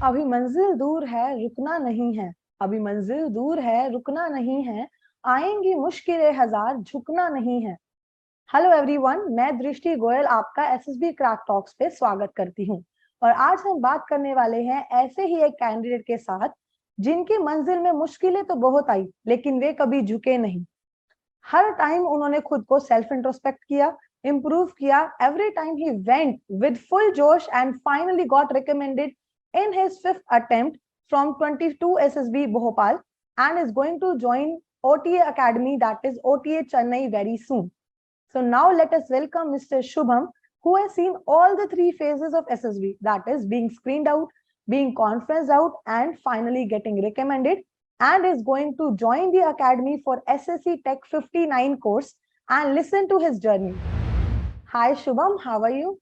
अभी मंजिल दूर है रुकना नहीं है। अभी मंजिल दूर है रुकना नहीं है। आएंगी मुश्किलें हजार झुकना नहीं है। हेलो एवरीवन, मैं दृष्टि गोयल आपका एसएसबी क्रैक टॉक्स पे स्वागत करती हूँ। और आज हम बात करने वाले हैं ऐसे ही एक कैंडिडेट के साथ जिनकी मंजिल में मुश्किलें तो बहुत आई लेकिन वे कभी झुके नहीं। हर टाइम उन्होंने खुद को सेल्फ इंट्रोस्पेक्ट किया, इम्प्रूव किया। एवरी टाइम ही वेंट विद फुल जोश and finally got recommended in his fifth attempt from 22 SSB Bhopal and is going to join OTA Academy, that is OTA Chennai, very soon. So now let us welcome Mr. Shubham, who has seen all the three phases of SSB, that is being screened out, being conferenced out, and finally getting recommended, and is going to join the Academy for SSC Tech 59 course and listen to his journey. Hi Shubham, how are you?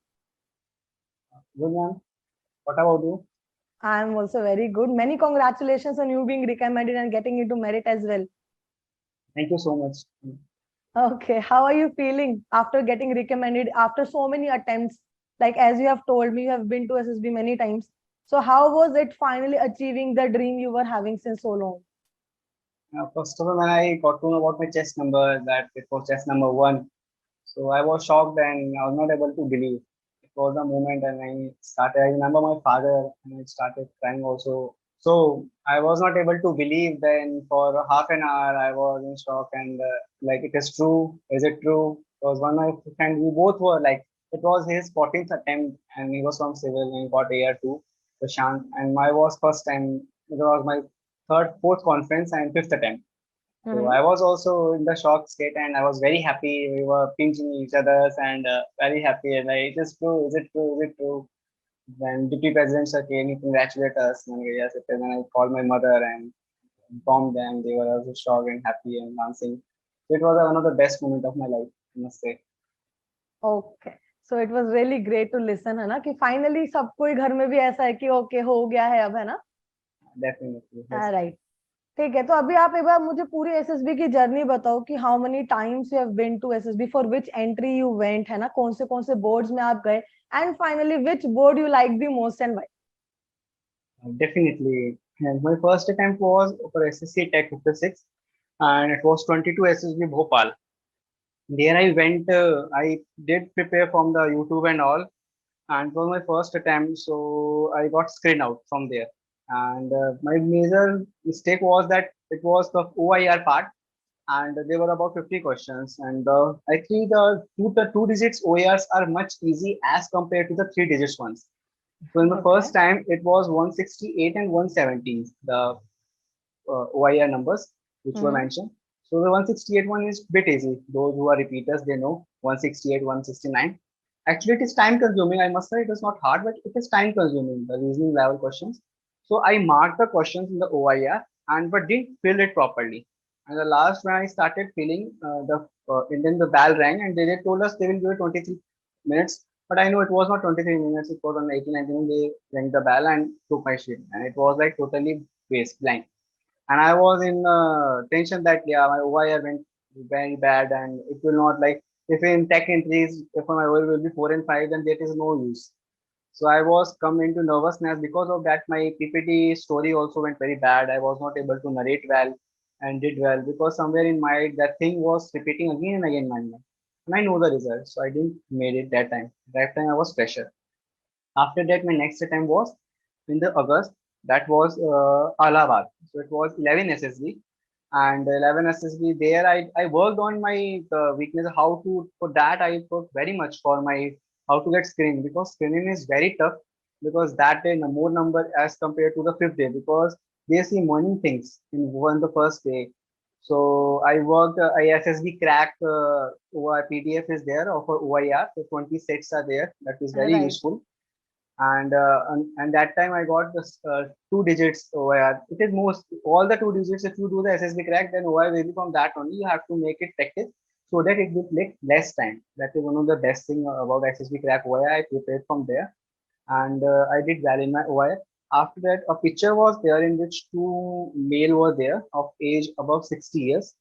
Good, ma'am. What about you? I'm also very good. Many congratulations on you being recommended and getting into merit as well. Thank you so much. Okay, how are you feeling after getting recommended after so many attempts? Like as you have told me, you have been to SSB many times. So how was it finally achieving the dream you were having since so long? First of all, when I got to know about my chess number, that it was chess number 1, so I was shocked and I was not able to believe. It was a moment, and I remember my father, and I started crying also. So I was not able to believe. Then for half an hour, I was in shock, and like, it is true. Is it true? Because one of my friend, we both were like, it was his 14th attempt, and he was from civil and he got AIR-2, Prashant, and my was first time. It was my third, fourth conference and fifth attempt. So I was also in the shock state, and I was very happy. We were pinching each other's and very happy. And like, it is true. Is it true? Is it true? Then Deputy President Sir came, he congratulated us. And yes, it is. And I called my mother and informed them. They were also shocked and happy and dancing. So it was one of the best moments of my life, I must say. Okay. So it was really great to listen, है ना, कि finally सबको घर में भी ऐसा है कि okay हो गया है अब, है ना? Definitely. Yes. Right. ठीक है, तो अभी आप एक बार मुझे पूरी एसएसबी की जर्नी बताओ कि how many times you have been to SSB, for which entry you went, है ना, कौन से बोर्ड्स में आप गए, and finally which board you like the most and why? Definitely. And my first attempt was for SSC Tech 56, and it was 22 SSB Bhopal. There I went, I did prepare from the YouTube and all, and it was my first attempt, so I got screen out from there. And my major mistake was that it was the OIR part, and there were about 50 questions. And I think the two digits OIRs are much easy as compared to the three digits ones. So in the first time, it was 168 and 117, the OIR numbers which were mentioned. So the 168 one is bit easy. Those who are repeaters, they know 168, 169. Actually, it is time consuming. I must say it is not hard, but it is time consuming, the reasoning level questions. So I marked the questions in the OIR and but didn't fill it properly. And the last when I started filling then the bell rang and they told us they will give it 23 minutes. But I know it was not 23 minutes. It was on 18, 19. They rang the bell and took my sheet, and it was like totally waste blank. And I was in tension that yeah, my OIR went very bad, and it will not like if in tech entries, if my OIR will be 4 and 5, then that is no use. So I was come into nervousness because of that. My PPT story also went very bad. I was not able to narrate well and did well because somewhere in my that thing was repeating again and again in my mind. And I know the result, so I didn't made it that time. That time I was fresher. After that, my next attempt was in the August. That was Allahabad. So it was 11 SSB, and 11 SSB. There, I worked on my weakness. How to for that I worked very much for my how to get screening because screening is very tough because that day more number as compared to the fifth day because they see many things in one the first day. So I worked SSBCrack PDF is there of OIR. So 20 sets are there. That is very useful. And that time I got this two digits OIR. It is most all the two digits. If you do the SSBCrack, then OIR will be from that only. You have to make it practice so that it will take less time. That is one of the best thing about SSBCrack OIR. I prepared from there, and I did well in my OIR. After that, a picture was there in which two male were there of age above 60 years,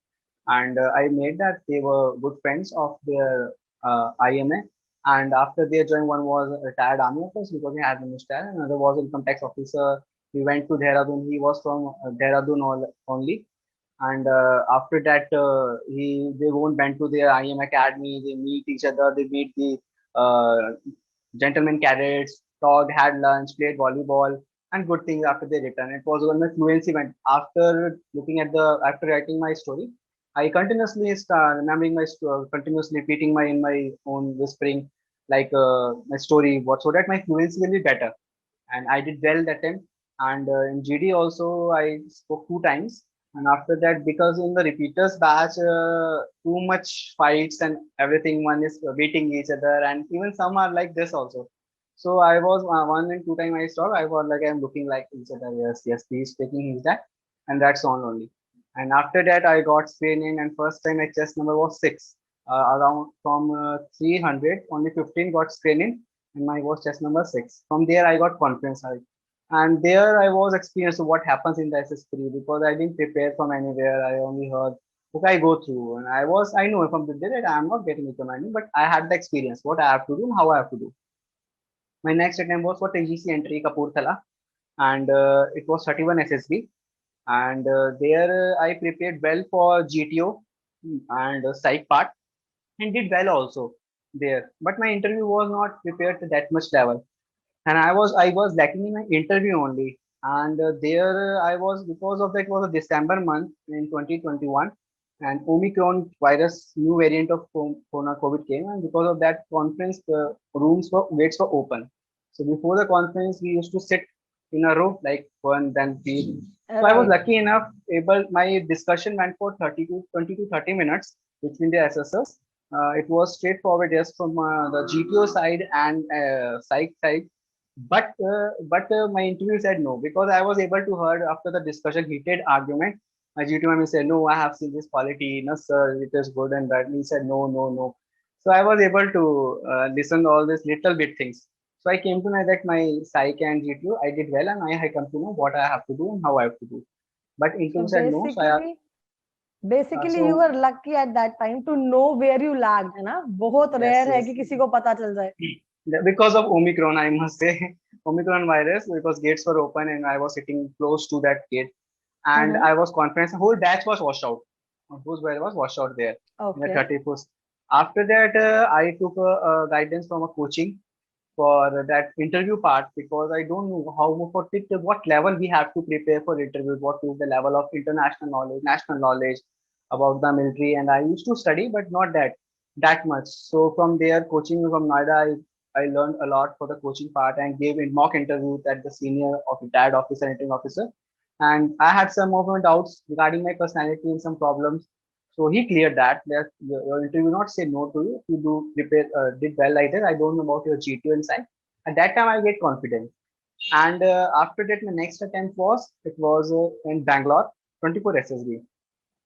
and I made that they were good friends of their IMA. And after they joined, one was a retired army officer because he had the mustache, and another was income tax officer. He went to Dehradun. He was from Dehradun only. And after that, they went to their IM academy. They meet each other. They meet the uh, gentlemen cadets, talked, had lunch, played volleyball, and good things after they return. It was when my fluency went. After writing my story, I continuously start remembering my continuously repeating my in my own whispering like my story, what so that my fluency will be better. And I did well that time. And in GD also I spoke 2 times. And after that, because in the repeaters batch, too much fights and everything, one is beating each other, and even some are like this also. So I was 1 and 2 time I stopped. I was like I'm looking like each other. Yes, yes, he's taking his that, and that's all only. And after that, I got screening, and first time my chest number was 6. Around from 300, only 15 got screening, and my was chest number 6. From there, I got confidence. And there I was experienced what happens in the SS3 because I didn't prepare from anywhere. I only heard, okay, I go through, and I know from the day that I am not getting recommended, but I had the experience, what I have to do and how I have to do. My next attempt was for TGC entry Kapurthala, and it was 31 SSB. And there I prepared well for GTO and psych part and did well also there. But my interview was not prepared to that much level, and I was lacking in my interview only. And there I was because of that was a December month in 2021, and Omicron virus new variant of Corona COVID came, and because of that conference the rooms were waits were open. So before the conference we used to sit in a row like one then we. So I was Right. lucky enough able my discussion went for 30 to 20 to 30 minutes between the SSS. It was straightforward just from the GTO side and psych side, but my interview said no because I was able to heard after the discussion heated argument. My GTO ma'am said no, I have seen this quality, no sir, it is good and bad. He said no, no, no. So I was able to listen to all these little bit things. So I came to know that my psych and GTO I did well, and I come to know what I have to do and how I have to do. But So interview said no, so basically you so were lucky at that time to know where you lagged, है ना? बहुत yes, rare है yes. कि किसी को पता चल जाए. Because of Omicron, I must say, Omicron virus, because gates were open and I was sitting close to that gate, and Mm-hmm. I was confident. The whole batch was washed out. Whose batch was washed out there in the Okay. 31st. After that, I took a guidance from a coaching for that interview part because I don't know how for what level we have to prepare for interviews. What is the level of international knowledge, national knowledge about the military, and I used to study, but not that much. So from there, coaching from Noida, I learned a lot for the coaching part and gave in mock interviews at the senior of retired officer, entering officer, and I had some of my doubts regarding my personality and some problems. So he cleared that. That your interview will not say no to you. If you do prepare, did well like that. I don't know about your GTO inside. At that time, I get confidence. And after that, my next attempt was in Bangalore, 24 SSB.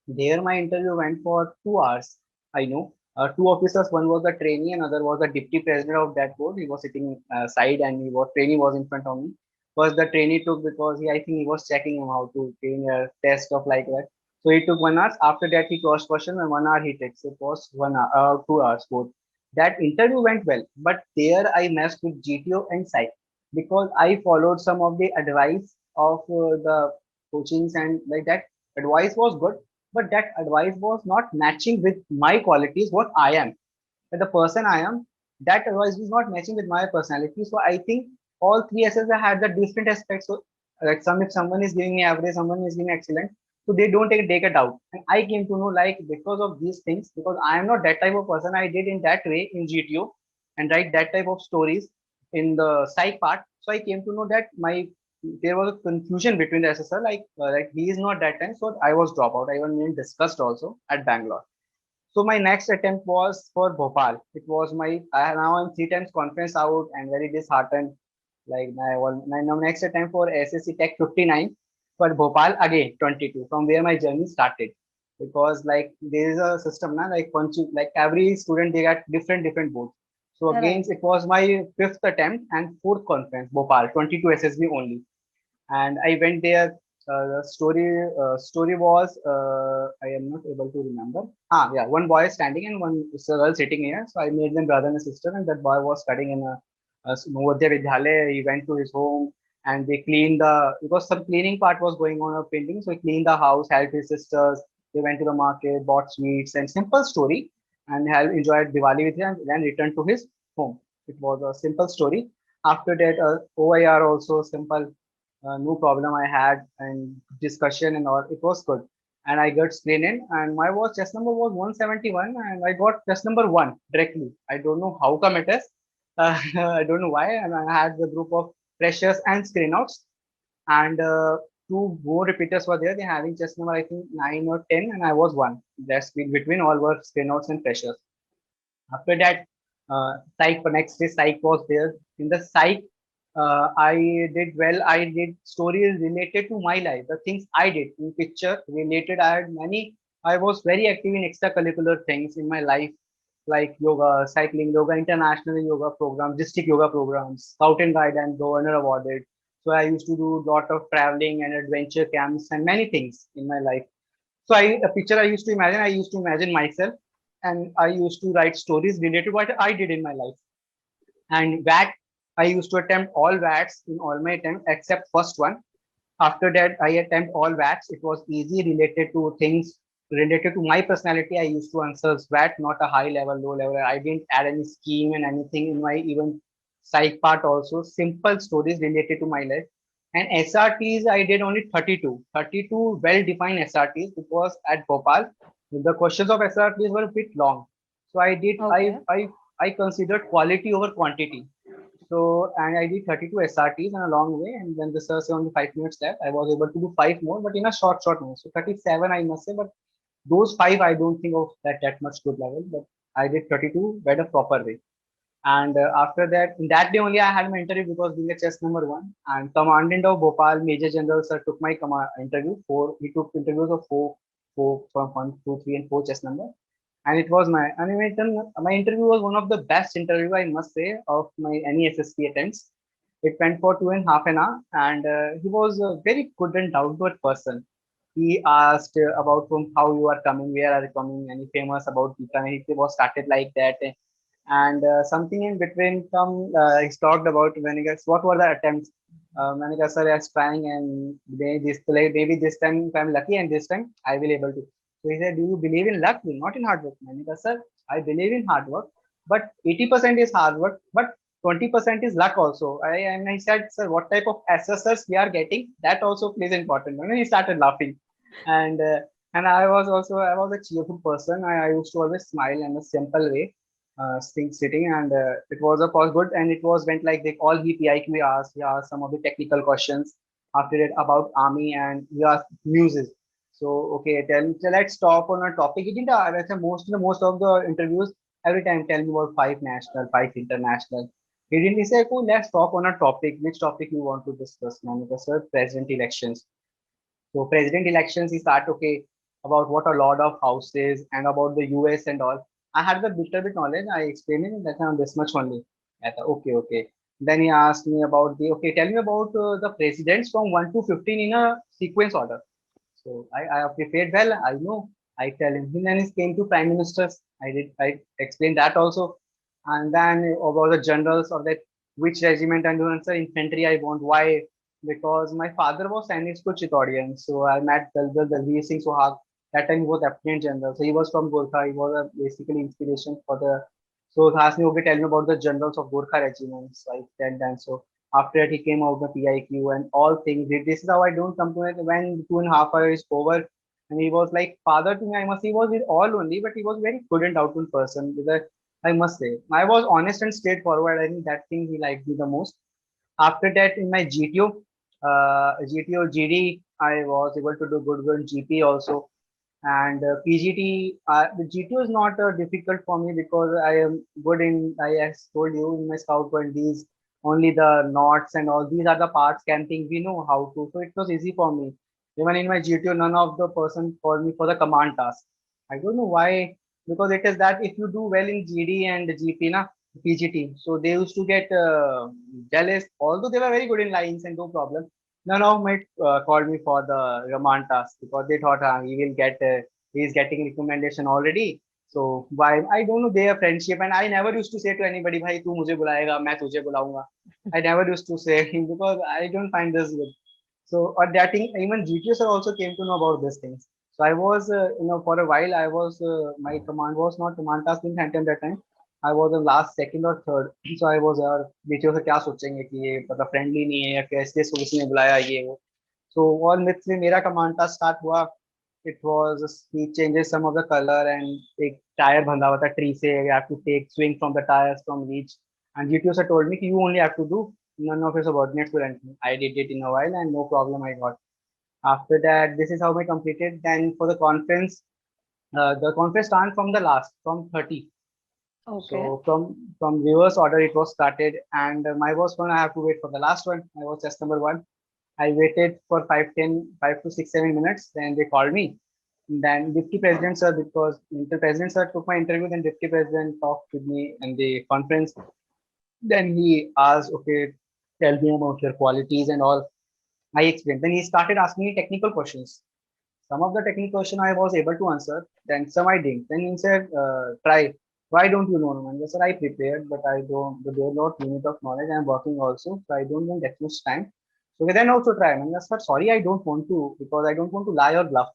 There, my interview went for 2 hours. I know. Two officers, one was the trainee, another was the deputy president of that board. He was sitting side, and trainee was in front of me. First, the trainee took because I think he was checking him how to train a test of like that. So he took 1 hour. After that, he cross question and 1 hour he takes. It was 1 hour, 2 hours both. That interview went well, but there I messed with GTO and psych because I followed some of the advice of the coachings, and like that advice was good, but that advice was not matching with my qualities, what I am, the person I am. That advice was not matching with my personality. So I think all three SSs had the different aspects. So like if someone is giving me average, someone is giving me excellent, so they don't take it out. And I came to know like because of these things, because I am not that type of person. I did in that way in GTO and write that type of stories in the psych part. So I came to know that my there was a confusion between the SSR, like he is not that time. So I was dropout. I even discussed also at Bangalore. So my next attempt was for Bhopal. It was now I'm 3 times conference out and very disheartened. Like my next attempt for SSC Tech 59 for Bhopal again 22 from where my journey started. Because like there is a system now like once you like every student they got different boards. So again Right. it was my fifth attempt and fourth conference Bhopal 22 SSB only, and I went there The story was I am not able to remember. Yeah, one boy is standing and one girl sitting here. So I made them brother and sister, and that boy was studying in a Navodaya Vidyalaya. He went to his home and they cleaned because some cleaning part was going on of painting. So he cleaned the house, helped his sisters. They went to the market, bought sweets, and simple story, and enjoyed Diwali with him, and then returned to his home. It was a simple story. After that, OIR also simple, no problem I had, and discussion and all. It was good. And I got screen in, and my chess number was 171, and I got chess number one directly. I don't know how come it is. I don't know why. And I had the group of freshers and screenouts, and two more repeaters were there. They having chess number I think 9 or 10, and I was one. That's between all were screenouts and freshers. After that, psych for next day, psych was there. In the psych, I did well. I did stories related to my life, the things I did in picture related. I had many. I was very active in extracurricular things in my life, like yoga, cycling, yoga international yoga programs, district yoga programs, scout and guide, and governor awarded. So I used to do a lot of traveling and adventure camps and many things in my life. So a picture I used to imagine myself, and I used to write stories related to what I did in my life. And VAT, I used to attempt all VATs in all my attempts except first one. After that, I attempt all VATs. It was easy related to things related to my personality. I used to answer VAT, not a high level, low level. I didn't add any scheme and anything in my even psych part also. Simple stories related to my life. And SRTs, I did only 32. 32 well-defined SRTs because at Bhopal, the questions of SRTs were a bit long. So I did, Okay. I considered quality over quantity. So, and I did 32 SRTs in a long way, and then the sir said only 5 minutes left. I was able to do five more, but in a short way. So 37, I must say, but those five, I don't think of that much good level, but I did 32 by the proper way. And after that, in that day only, I had my interview because being a chess number one. And Commandant of Bhopal, Major General Sir took my interview. He took interviews of four from 1, 2, 3, and 4 chess number. And it was my interview was one of the best interview I must say of my any SSB attempts. It went for 2.5 hours, and he was a very good and down to earth person. He asked about from how you are coming, where are you coming, any famous about Bikaner. He was started like that, and something in between. He's talked about when he gets what were the attempts. Manika sir is trying, and maybe this time if I'm lucky, and this time I will able to. So he said, "Do you believe in luck, not in hard work?" Manika sir, I believe in hard work, but 80% is hard work, but 20% is luck also. And I said, "Sir, what type of SSRs we are getting? That also plays important." And then he started laughing, and I was a cheerful person. I used to always smile in a simple way, sitting, and it was a pause good, and it was went like they all he PIQ asked. He asked some of the technical questions after it about army, and he asked muses. So okay, let's stop on a topic. He didn't I say most of the interviews every time tell me about five national, five international. He didn't say, "Oh, let's talk on a topic. Which topic you want to discuss?" Man, sir, president elections. So president elections, he start okay about what a lot of houses and about the US and all. I had the little bit knowledge. I explained it that on this much only. I thought, okay. Then he asked me about tell me about the presidents from 1 to 15 in a sequence order. So I prepared well. I know. I tell him. Then he came to prime ministers. I explained that also. And then about the generals of that which regiment and answer infantry I want. Why? Because my father was Sainik School Chittorian. So I met Dalveer Singh Sohag. That time he was Lieutenant General. So he was from Gorkha. He was basically inspiration for the. So he asked me, okay, tell me about the generals of Gorkha regiment. So I said that. So after that, he came out the PIQ and all things. This is how I don't come to it when 2.5 hours is over. And he was like father to me. I must say, he was with all only, but he was very good and doubtful person. I must say, I was honest and straightforward. I think that thing he liked me the most. After that, in my GTO, GD, I was able to do good in GP also. And PGT, the GTO is not difficult for me because I am good in, I as told you in my scout point, these only the knots and all these are the parts camping we know how to. So it was easy for me. Even in my GTO, none of the person called me for the command task. I don't know why, because it is that if you do well in GD and GP, na, PGT, so they used to get jealous, although they were very good in lines and no problem. None of my called me for the Raman task because they thought he will get he is getting recommendation already. So why I don't know their friendship, and I never used to say to anybody, "Bhai, तू मुझे बुलाएगा, मैं तुझे बुलाऊंगा." I never used to say because I don't find this good. So or that thing, even GTO sir also came to know about these things. So I was for a while I was my command was not command task in hand that time. I was the last second or third. So I was यार GTO से क्या सोचेंगे कि ये मतलब friendly नहीं है या कैसे इसको किसी ने बुलाया ये वो. So all myths में मेरा command task start हुआ. It was he changes some of the color and एक tire बंधा हुआ था tree से. You have to take swing from the tires from reach. And GTO sir told me कि you only have to do. None of your subordinates will anything. I did it in a while and no problem I got. After that, this is how I completed. Then for the conference started from the last, from 30. Okay. So from reverse order it was started, and my was one I have to wait for the last one. I was just number one. I waited for 5 to 6, 7 minutes. Then they called me. Then Deputy President sir, because the President sir took my interview, then Deputy President talked with me in the conference. Then he asked, okay, tell me about your qualities and all. I explained. Then he started asking me technical questions. Some of the technical question I was able to answer, then some I didn't. Then he said, try. Why don't you know? And I said, I prepared, but I don't, but there's not limit of knowledge. I'm working also, so I don't want that much time. So then also try. And I said, sorry, I don't want to, because I don't want to lie or bluff.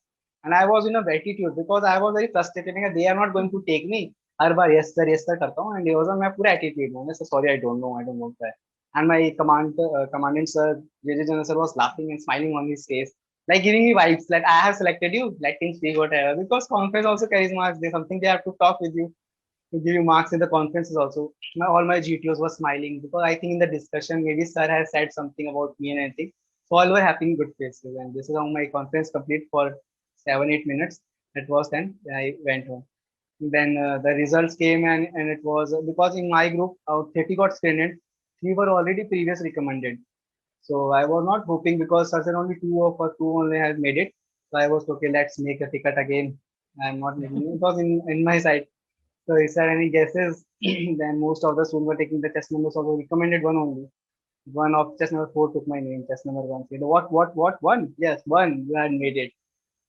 And I was in a attitude because I was very frustrated. They are not going to take me. Her bar yes sir करता हूँ, and he was on my पूरा attitude. I said, sorry, I don't know, I don't want that. And my commandant sir, JJ General sir was laughing and smiling on his face, like giving me vibes like I have selected you, let him speak whatever. Because conference also carries marks. There's something they have to talk with you to give you marks in the conferences also. All my GTOs were smiling because I think in the discussion maybe sir has said something about me and anything. So all were having good faces, and this is how my conference complete for 7, 8 minutes. It was then I went home. Then the results came, and it was because in my group 30 got screened, 3 were already previous recommended. So I was not hoping because Sachin only two only has made it. So I was okay, let's make a ticket again. I'm not making it. It was in my side. So is there any guesses? Then most of the students were taking the test numbers of the recommended one only. One of test number 4 took my name, test number 1. Said, what, one? Yes, one, you had made it.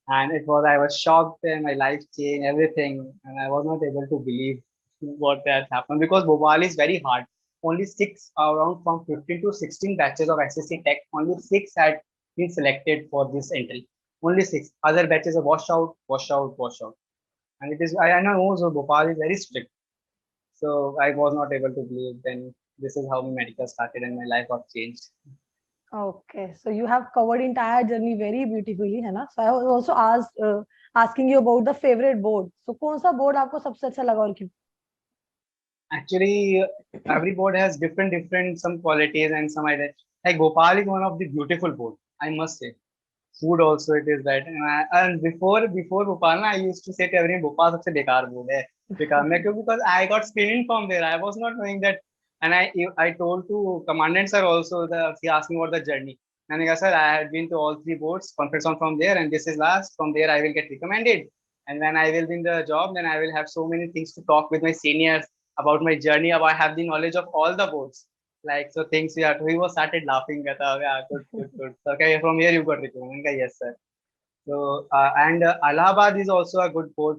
And it was, I was shocked and my life changed, everything. And I was not able to believe what has happened because Bhopal is very hard. Only six, around from 15 to 16 batches of SSC Tech, only six had been selected for this entry. Only six. Other batches are wash out, wash out, wash out. And it is, I know, so Bhopal is very strict. So I was not able to believe. Then this is how my medical started and my life got changed. Okay, so you have covered entire journey very beautifully, है ना? So I was also asking you about the favorite board. So कौन सा board आपको सबसे अच्छा लगा और क्यों? Actually, every board has different some qualities and some ideas. Like Bhopal is one of the beautiful board, I must say. Food also it is that. And before Bhopal, I used to say to everyone, Bhopal सबसे बेकार board है. बेकार मैं क्यों? Because I got screened from there. I was not knowing that, and I told to commandant sir also that he asked me about the journey. And I said, sir, I had been to all three boards, conference on from there, and this is last. From there, I will get recommended. And when I will be in the job, then I will have so many things to talk with my seniors about my journey. About I have the knowledge of all the boards. Like so things we have to, he was started laughing at yeah, good. So, okay, from here you got recommended. Okay, yes, sir. So and Allahabad is also a good board,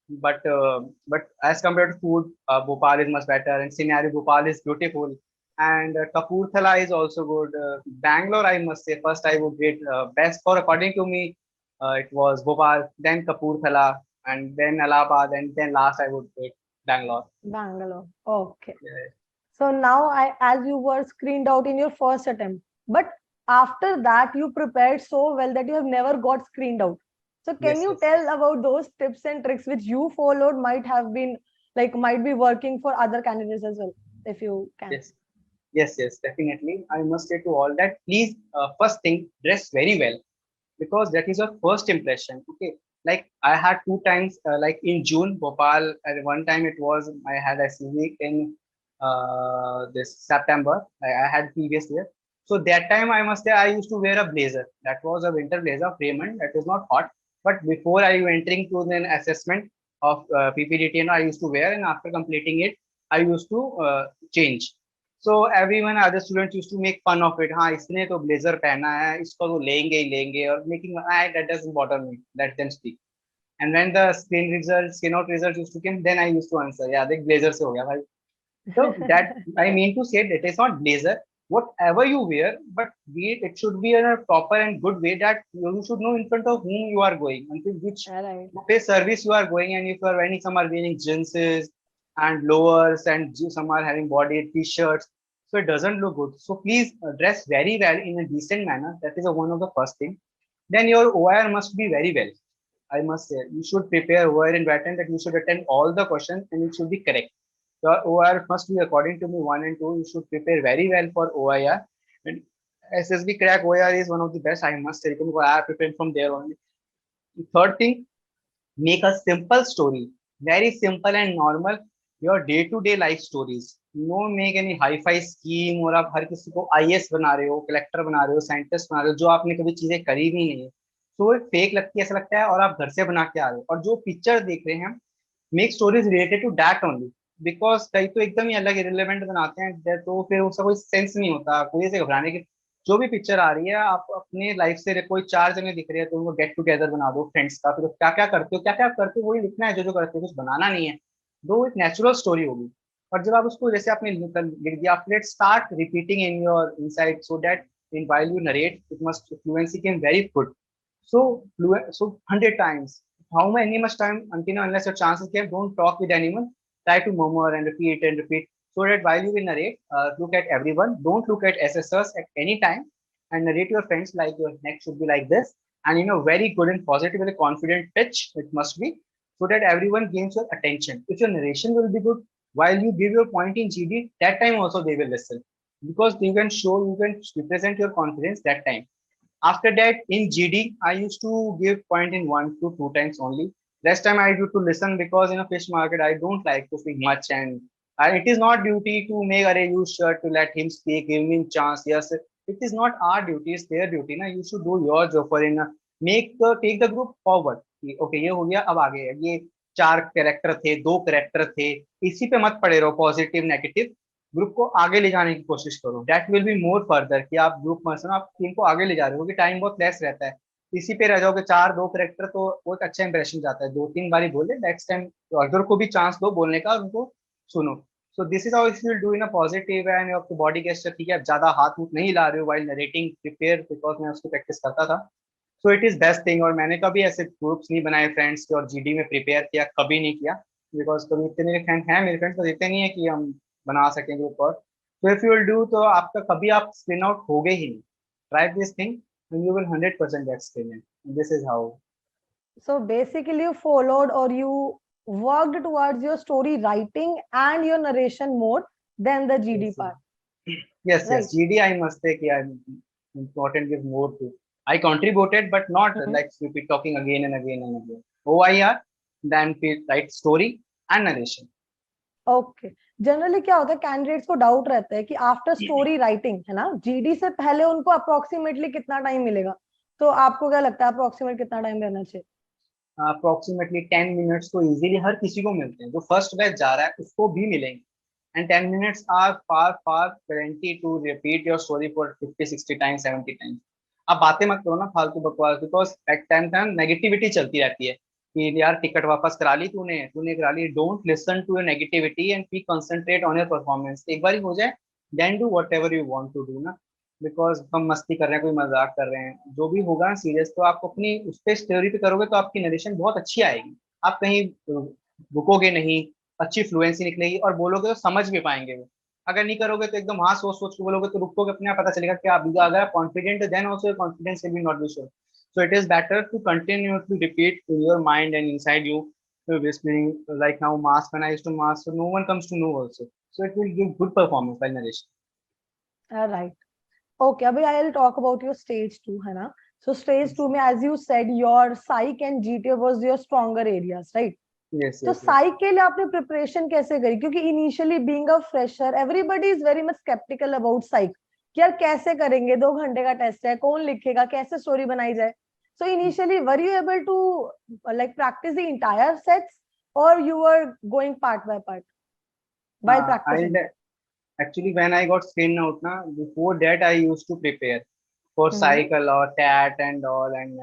but as compared to food, Bhopal is much better, and scenery Bhopal is beautiful, and Kapurthala is also good. Bangalore, I must say, first I would rate best for according to me, it was Bhopal, then Kapurthala, and then Allahabad, and then last I would rate Bangalore. Bangalore. Okay. Yeah. So now as you were screened out in your first attempt, but after that you prepared so well that you have never got screened out. So can you tell about those tips and tricks which you followed might be working for other candidates as well, if you can? Yes, definitely. I must say to all that, please, first thing, dress very well because that is your first impression. Okay, like I had two times, like in June, Bhopal, at one time it was I had SSB in this September. I had previous year. So that time I must say I used to wear a blazer. That was a winter blazer, Raymond. That was not hot. But before I entering to an assessment of PPDT, I used to wear, and after completing it, I used to change. So everyone, other students used to make fun of it. हाँ इसने तो blazer पहना है, इसको तो लेंगे ही लेंगे, और making that doesn't bother me. Let them speak. And when the Screenout results used to come, then I used to answer, yeah, देख blazer से हो गया भाई. So that I mean to say that it's not blazer. Whatever you wear, but it should be in a proper and good way that you should know in front of whom you are going, until which Right. service you are going, and if you are wearing, some are wearing jeans and lowers, and some are having body t-shirts, so it doesn't look good. So please dress very well in a decent manner. That is one of the first thing. Then your OIR must be very well. I must say, you should prepare OIR in written, that you should attend all the questions and it should be correct. Your OIR must be, according to me, 1 and 2. You should prepare very well for OIR. And SSB Crack OIR is one of the best, I must say, because I have prepared from there only. The third thing, make a simple story, very simple and normal. Your day-to-day life stories. No make any hi-fi scheme, और आप हर किसी को IAS बना रहे हो, collector बना रहे हो, साइंटिस्ट बना रहे हो, जो आपने कभी चीजें करी भी नहीं है, तो एक फेक लगती है, ऐसा लगता है, और आप घर से बना के आ रहे हो. और जो पिक्चर देख रहे हैं, make stories related to that only. Because कई तो एकदम ही अलग इरेलीवेंट बनाते हैं, तो फिर उसका कोई सेंस नहीं होता. कोई ऐसे घबराने की, जो भी पिक्चर आ रही है, आप अपने लाइफ से कोई 4 जने दिख रहे हैं, तो उनको गेट टुगेदर बना दो फ्रेंड्स का. फिर क्या क्या करते हो वही लिखना है, जो करते हो, कुछ बनाना नहीं है. दो एक नेचुरल स्टोरी होगी. और जब आप उसको, जैसे आपने लिख दिया, let start repeating in your inside, so that in while you narrate, it must fluency came very good. So 100 times, how many much time, until unless your chances came, don't talk with anyone. Try to murmur and repeat, so that while you will narrate, look at everyone, don't look at SSers at any time, and narrate your friends like your neck should be like this, and very good and positive and confident pitch it must be, so that everyone gains your attention. If your narration will be good while you give your point in GD, that time also they will listen, because you can represent your confidence that time. After that, in GD, I used to give point in 1 to 2 times only. Rest time I do to listen, because in a fish market I don't like to speak much, and it is not duty to make a use shirt to let him speak, give him chance. Yes, it is not our duty, it's their duty. Na, you should do your job for take the group forward. Okay, ये हो गया, अब आगे ये 4 character थे, 2 character थे, इसी पे मत पड़े रहो, पॉजिटिव नेगेटिव. ग्रुप को आगे ले जाने की कोशिश करो. That will be more further, कि आप ग्रुप पर्सन, आप टीम को आगे ले जा रहे हो, क्योंकि टाइम बहुत लेस रहता है. इसी पे रह जाओगे, 2 कैरेक्टर, तो वो एक अच्छा इंप्रेशन जाता है. 2-3 बारी बोले, नेक्स्ट टाइम अदर को भी चांस दो बोलने का, उनको सुनो. So this is how if you do in a positive and आपकी बॉडी गेस्चर. ठीक है, आप ज्यादा हाथ नहीं ला रहे हो वाइल नरेटिंग, प्रिपेयर, बिकॉज मैं उसको प्रैक्टिस करता था. सो इट इज बेस्ट थिंग. और मैंने कभी ऐसे ग्रुप्स नहीं बनाए फ्रेंड्स के, और जीडी में प्रिपेयर किया कभी नहीं किया, बिकॉज कभी इतने मेरे फ्रेंड हैं, मेरे फ्रेंड्स तो देते नहीं है कि हम बना सकें ग्रुप. और so if you will do, तो आपका कभी आप स्क्रीन आउट हो गए ही नहीं. Try this thing and you will 100% get screen in. This is how. So basically you followed, or you worked towards your story writing and your narration more than the GD part. Yes, right? yes. GD I must say कि I'm important give more to. I contributed, but not like repeat talking again and again and again. OIR, then write story and narration. Okay. Generally क्या होता है, candidates को doubt रहता है कि after story writing, है ना, जीडी से पहले उनको अप्रोक्सीमेटली कितना टाइम मिलेगा. तो आपको क्या लगता है, अप्रोक्सीमेट कितना टाइम रहना चाहिए? अप्रोक्सीमेटली 10 मिनट्स तो इजीली हर किसी को मिलते हैं. जो फर्स्ट बैच जा रहा है उसको भी मिलेंगे. And 10 minutes are far guarantee to repeat your story for 50-60 times, 70 times. आप बातें मत करो ना फालतू बकवास, बिकॉज एट टाइम नेगेटिविटी चलती रहती है कि यार टिकट वापस करा ली तूने करा ली. Don't listen to your negativity and be concentrate on your performance. एक बार ही हो जाए, then do whatever you want to do ना. बिकॉज हम मस्ती कर रहे हैं, कोई मजाक कर रहे हैं, जो भी होगा सीरियस, तो आप अपनी उस पे स्टोरी पे करोगे तो आपकी नरेशन बहुत अच्छी आएगी. आप कहीं रुकोगे नहीं, अच्छी फ्लुएंसी निकलेगी, और बोलोगे तो समझ भी पाएंगे वो. अगर नहीं करोगे तो एकदम हाँ सोच सोच के बोलोगे तो रुकोगे, अपने आप पता चलेगा कि आप अगर आप confident then also confidence will be not be sure. So it is better to continuously repeat in your mind and inside you, whispering like now mask, when I used to mask, so no one comes to know also. So it will give good performance by narration. Right. Okay, abhi I'll talk about your stage 2, है ना. So stage 2 में, as you said, your psych and GTA was your stronger areas, right? Yes. तो psych के लिए आपने preparation कैसे करी? क्योंकि initially being a fresher, everybody is very much sceptical about psych. कि यार कैसे करेंगे, 2 घंटे का टेस्ट है, कौन लिखेगा, कैसे स्टोरी बनाई जाए. So initially, were you able to like practice the entire sets, or you were going part by part while practicing? actually when I got Screenout na, before that I used to prepare for cycle or TAT and all, and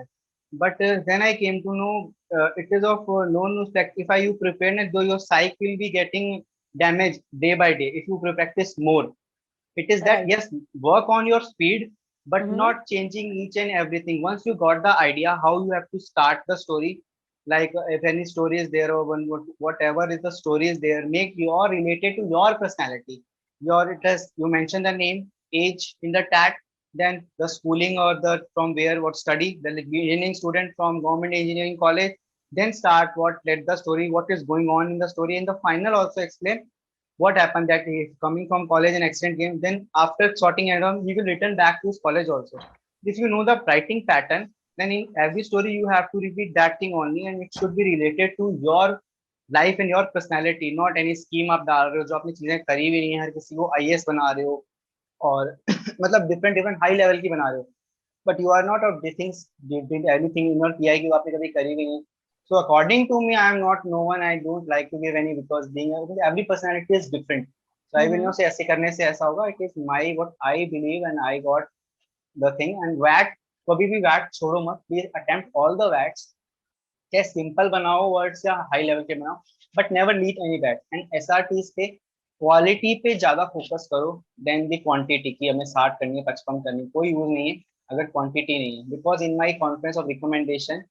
but then I came to know it is of no use that if I you prepare it, though your psych will be getting damaged day by day if you practice more. It is that Right. yes, work on your speed, but Mm-hmm. not changing each and everything. Once you got the idea how you have to start the story, like if any story is there or whatever is the story is there, make your related to your personality. Your it has you mention the name, age in the tag, then the schooling or the from where what study, the engineering student from government engineering college, then start what let the story, what is going on in the story. In the final also explain what happened that he is coming from college and accident game. Then after sorting it out, he will return back to his college also. If you know the writing pattern, then in every story you have to repeat that thing only, and it should be related to your life and your personality, not any scheme आप डाल रहे हो जो आपने चीजें करी भी नहीं है, हर किसी को आईएएस बना रहे हो और मतलब डिफरेंट डिफरेंट हाई लेवल की बना रहे हो, but you are not of the things did anything in your PI की आपने कभी करी भी नहीं. So according to me, I am not no one. I don't like to give any because being every personality is different. So I will Mm-hmm. not say ऐसे करने से ऐसा होगा. It is my what I believe and I got the thing and VAT कभी भी VAT छोड़ो मत. Please attempt all the VATs. चाहे सिंपल बनाओ वर्ड्स या हाई लेवल के बनाओ, but never lead any bat. And SRTs पे क्वालिटी पे ज्यादा फोकस करो देन दी क्वांटिटी की हमें 60 करनी है 55 करनी है, कोई यूज नहीं है अगर क्वांटिटी नहीं है. Because in my conference of recommendation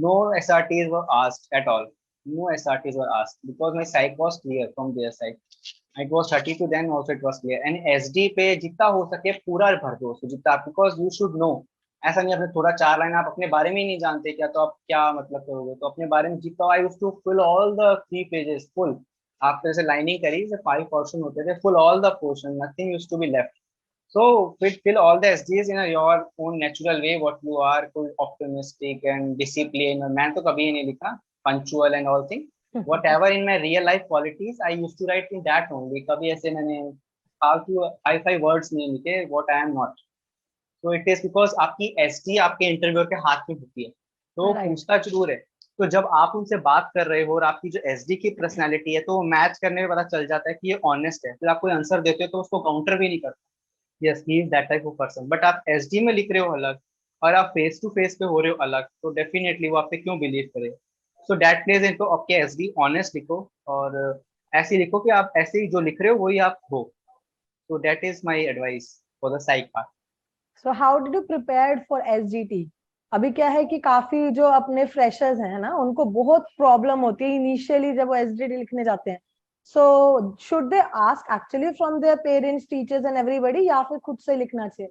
no SRTs were asked at all. No SRTs were asked because my psych was clear from their side. It was 32 then also it was clear. And SD पे जितना हो सके पूरा भर दो उसको जितना, because you should know. ऐसा नहीं अपने थोड़ा 4 लाइन आप अपने बारे में ही नहीं जानते क्या तो आप क्या मतलब करोगे, तो अपने बारे में जितना I used to fill all the 3 pages full. आप जैसे लाइनिंग करी जैसे 5 पोर्शन होते थे, full all the portion, nothing used to be left. So fill all the SDs in your own natural way. What you are, cool, optimistic and disciplined. मैं तो कभी नहीं लिखा punctual and all thing. Whatever in my real life qualities, I used to write in that only. कभी ऐसे मैंने फालतू high five words नहीं लिखे. What I am not. So it is because आपकी SD आपके इंटरव्यू के हाथ में होती है, तो Right. पूछता जरूर है. तो जब आप उनसे बात कर रहे हो और आपकी जो SD की पर्सनैलिटी है तो मैच करने में पता चल जाता है कि ये ऑनेस्ट है, फिर आप कोई आंसर देते हो तो उसको काउंटर भी नहीं करते. Yes he is that type of person. But आप एसडी में लिख रहे हो अलग और आप फेस टू फेस पे हो रहे हो अलग, तो डेफिनेटली वो आप पे क्यों बिलीव करे. सो दैट प्लेज इनटू आपके एसडी. ऑनेस्ट लिखो और ऐसे लिखो कि आप ऐसे ही जो लिख रहे हो वही आप हो. So that is my advice for the psych part. So how did you prepared for SGT? अभी क्या है कि काफी जो अपने फ्रेशर्स हैं ना उनको बहुत प्रॉब्लम होती है इनिशियली जब वो एसजीटी लिखने जाते हैं. So should they ask actually from their parents teachers and everybody या फिर खुद से लिखना चाहिए?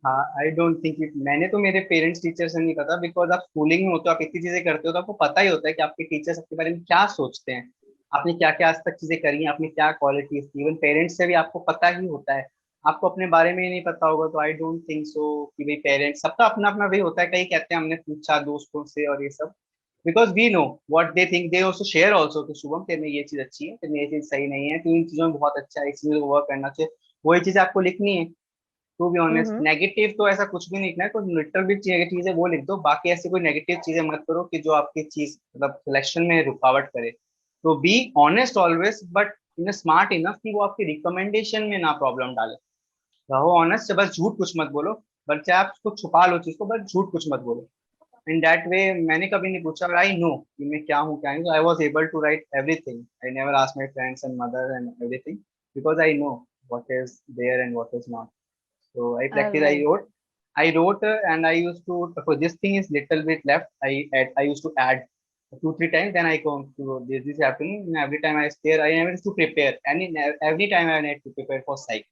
हाँ आई डोंट थिंक इट. मैंने तो मेरे पेरेंट्स टीचर से नहीं पता, बिकॉज आप स्कूलिंग में होते हो, आप इतनी चीजें करते हो तो आपको पता ही होता है कि आपके टीचर्स आपके बारे में क्या सोचते हैं, आपने क्या क्या आज तक चीजें करी हैं, आपने क्या क्वालिटीज की. इवन पेरेंट्स से भी आपको पता ही होता है. आपको अपने बारे में ही नहीं पता होगा तो आई डोंट थिंक सो कि भाई पेरेंट्स सबका अपना अपना भी होता है. कई कहते हैं हमने पूछा दोस्तों से और ये सब, because we know what they think. They also share also कि शुभम तेरे में ये चीज अच्छी है, तेरे में ये चीज सही नहीं है, तू इन चीजों में बहुत अच्छा है, इस चीज को वर्क करना चाहिए. वही चीज आपको लिखनी है. To be honest hmm. Negative तो ऐसा कुछ भी नहीं लिखना है, कुछ लिटल भी चीज है वो लिख दो, बाकी ऐसी कोई नेगेटिव चीजें मत करो कि जो आपकी चीज मतलब सिलेक्शन में रुकावट करे. तो be honest always, but in smart enough कि वो आपकी रिकमेंडेशन में ना प्रॉब्लम डाले. रहो ऑनेस्ट, बस झूठ कुछ मत बोलो, बल्कि आप उसको छुपा लो चीज को, बस झूठ कुछ मत बोलो. इन दैट वे मैंने कभी नहीं पूछा, आई नो कि मैं क्या हूँ क्या नहीं. I was able to write everything. I never ask my friends and mother and everything because I know what is there and what is not. So I practice. Alright. I wrote, and I used to. For this thing is little bit left. I used to add 2 3 times. Then I come to this happening. And every time I stare, I never used to prepare. And every time I need to prepare for psych.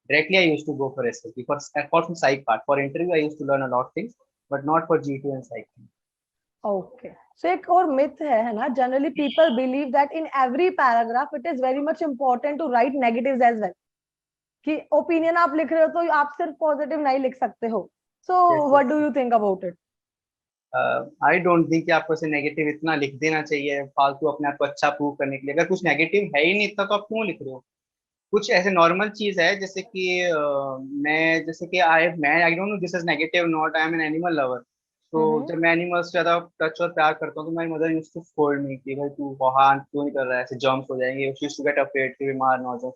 Directly I used to go for SSB. For psych part. For interview I used to learn a lot of things, but not for G2 and psych. Okay. So एक और myth है ना, generally people believe that in every paragraph it is very much important to write negatives as well, कि opinion आप लिख रहे हो तो आप सिर्फ पॉजिटिव नहीं लिख सकते हो. सो Yes, what yes. Do you think about it? I don't think कि आपको से नेगेटिव इतना लिख देना चाहिए फालतू अपने आप को अच्छा प्रूव करने के लिए. अगर कुछ नेगेटिव है ही नहीं इतना तो आप क्यों लिख रहे हो. कुछ ऐसे नॉर्मल चीज है जैसे कि मैं जैसे कि आई don't no this is negative not. I am an animal lover. तो जब मैं एनिमल्स से ज्यादा टच और प्यार करता हूँ तो my mother used to scold me कि भाई तू वहां क्यों नहीं कर रहा है, ऐसे जर्म्स हो जाएंगे. She used to get afraid कि बीमार ना हो जाओ.